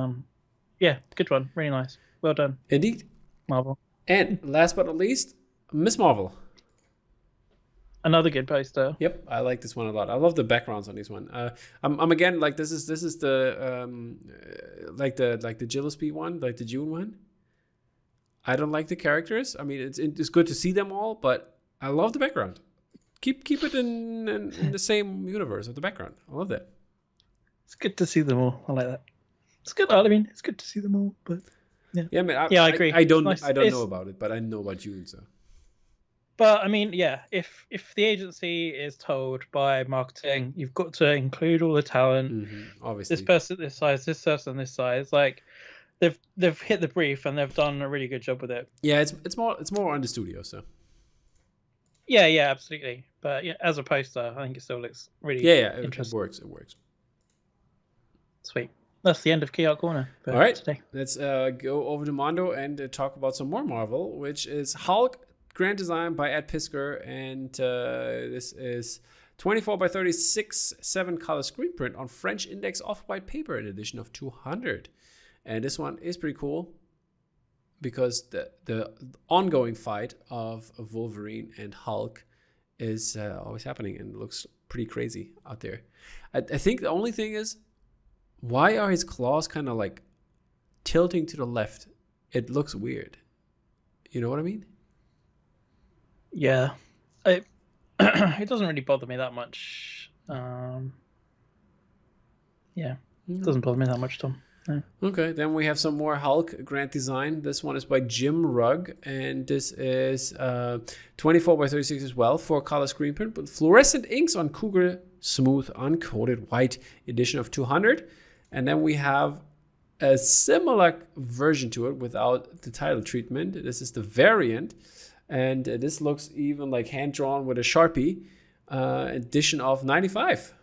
Yeah, good one. Really nice. Well done. Indeed. Marvel. And last but not least, Miss Marvel. Another good poster. Yep, I like this one a lot. I love the backgrounds on this one. I'm again like this is the like the Gillespie one, like the June one. I don't like the characters. I mean, it's good to see them all, but I love the background. Keep it in the same universe of the background. I love that. It's good to see them all. I like that. It's good. I mean, it's good to see them all, but. Yeah, I mean, I agree. I don't know about it, but I know about June. So, but I mean, yeah, if the agency is told by marketing, you've got to include all the talent. Obviously, this person this size, this person this size, like they've hit the brief and they've done a really good job with it. Yeah, it's more on the studio. So, yeah, absolutely. But yeah, as a poster, I think it still looks really interesting. It works. Sweet. That's the end of Key Art Corner. All right, today. Let's go over to Mondo and talk about some more Marvel, which is Hulk, grand design by Ed Piskor, and this is 24 by 36, 7-color screen print on French index off-white paper, an edition of 200. And this one is pretty cool because the ongoing fight of Wolverine and Hulk is always happening and looks pretty crazy out there. I think the only thing is, why are his claws kind of like tilting to the left? It looks weird. You know what I mean? Yeah. It doesn't really bother me that much. Yeah. It doesn't bother me that much, Tom. No. Okay, then we have some more Hulk grand design. This one is by Jim Rugg, and this is 24 by 36 as well, 4-color screen print with fluorescent inks on Cougar Smooth uncoated white, edition of 200. And then we have a similar version to it without the title treatment. This is the variant. And this looks even like hand-drawn with a Sharpie. Edition of 95.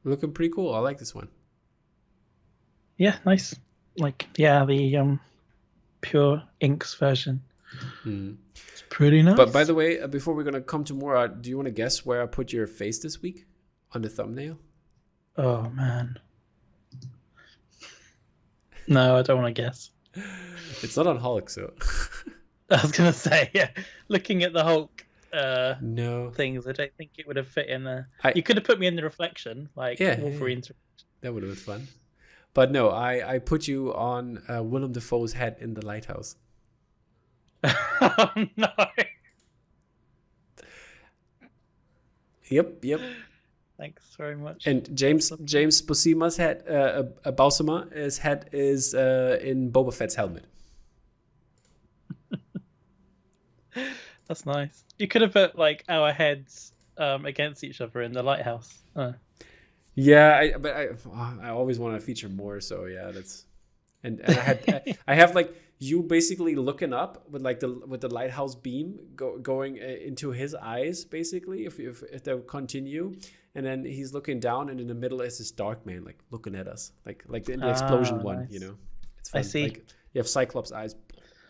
Looking pretty cool. I like this one. Yeah, nice. Like, the pure inks version. It's pretty nice. But by the way, before we're going to come to more, do you want to guess where I put your face this week on the thumbnail? Oh, man. No, I don't want to guess. It's not on Hulk, so. I was going to say, yeah. Looking at the Hulk things, I don't think it would have fit in there. You could have put me in the reflection, like Wolverine's. That would have been fun. But no, I put you on Willem Dafoe's head in the Lighthouse. Oh, no. Yep. Thanks very much. And James Bousema's head, Bousema's head is in Boba Fett's helmet. That's nice. You could have put like our heads against each other in the Lighthouse. Yeah, I always want to feature more. So yeah, that's and I have like you basically looking up with like the lighthouse beam going into his eyes basically if they continue, and then he's looking down, and in the middle is this Darkman like looking at us like the explosion one. Nice. You know, it's fun. I see. Like you have Cyclops eyes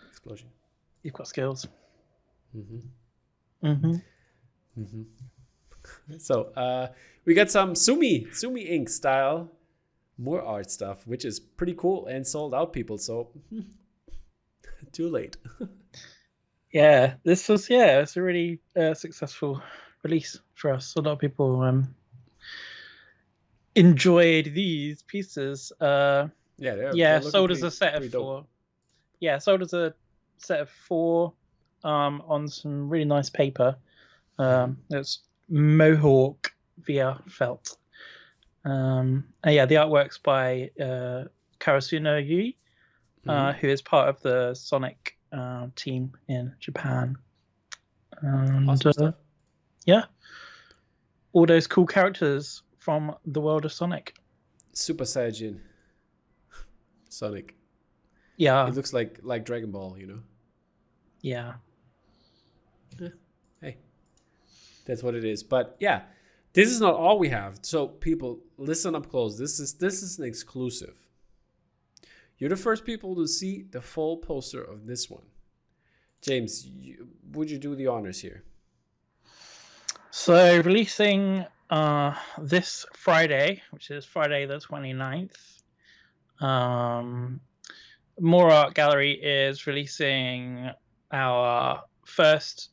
explosion. You've got skills. So we got some Sumi ink style, more art stuff, which is pretty cool and sold out, people. So too late. Yeah, this was it's a really successful release for us. A lot of people enjoyed these pieces. They're sold as a set of 4. Yeah, sold as a set of 4 on some really nice paper. It's Mohawk via felt. The artwork's by Karasuno Yui, who is part of the Sonic team in Japan. Awesome stuff. Yeah, all those cool characters from the world of Sonic. Super Saiyajin Sonic. Yeah, it looks like Dragon Ball, you know. Yeah. Hey, that's what it is. But yeah, this is not all we have. So people, listen up close. This is an exclusive. You're the first people to see the full poster of this one. James, would you do the honors here? So releasing this Friday, which is Friday the 29th, More Art Gallery is releasing our first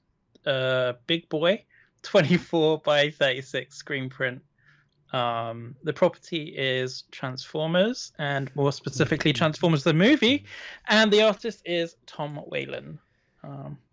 big boy 24 by 36 screen print. The property is Transformers, and more specifically Transformers the movie, and the artist is Tom Whalen.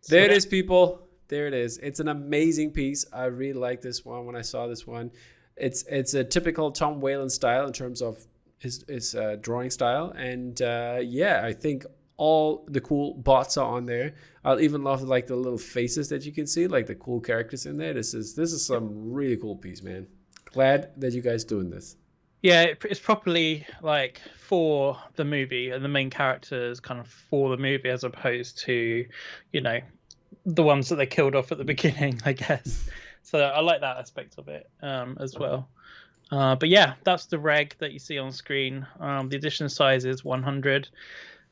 There it is, people. There it is. It's an amazing piece. I really like this one. When I saw this one, it's a typical Tom Whalen style in terms of his drawing style, and I think all the cool bots are on there. I'll even love like the little faces that you can see, like the cool characters in there. This is some really cool piece, man. Glad that you guys doing this. Yeah, it's properly like for the movie, and the main characters kind of for the movie, as opposed to, the ones that they killed off at the beginning, I guess. So I like that aspect of it as well. But yeah, that's the reg that you see on screen. The edition size is 100.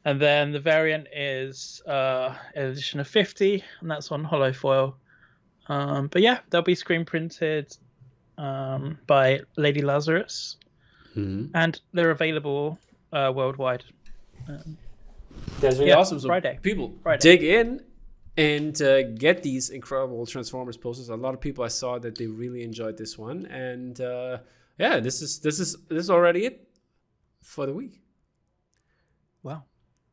And then the variant is an edition of 50, and that's on hollow foil. But yeah, they'll be screen printed by Lady Lazarus, and they're available worldwide. That's really awesome. So Friday. People, dig in and get these incredible Transformers posters. A lot of people I saw that they really enjoyed this one, and this is already it for the week. Wow.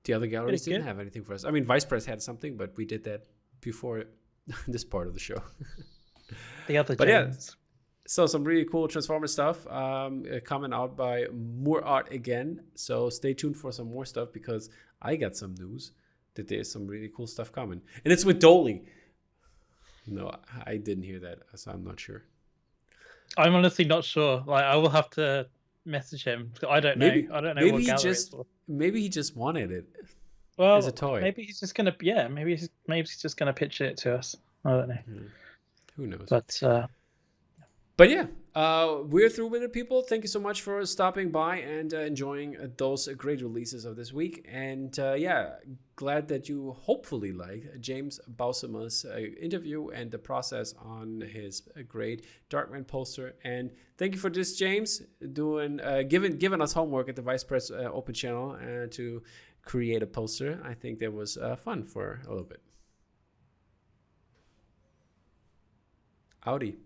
The other galleries didn't have anything for us. I mean, Vicepress had something, but we did that before this part of the show. The other James. So some really cool Transformers stuff coming out by More Art again. So stay tuned for some more stuff, because I got some news that there's some really cool stuff coming. And it's with Dolly. No, I didn't hear that, so I'm not sure. I'm honestly not sure. Like, I will have to message him. I don't know. I don't know what gallery it's for. Maybe he just wanted it as a toy. Maybe he's just gonna maybe he's just gonna pitch it to us. I don't know. Who knows? But yeah, we're through with it, people. Thank you so much for stopping by and enjoying those great releases of this week. And glad that you hopefully like James Bousema's interview and the process on his great Darkman poster. And thank you for this, James, doing giving us homework at the Vicepress Open channel to create a poster. I think that was fun for a little bit. Howdy.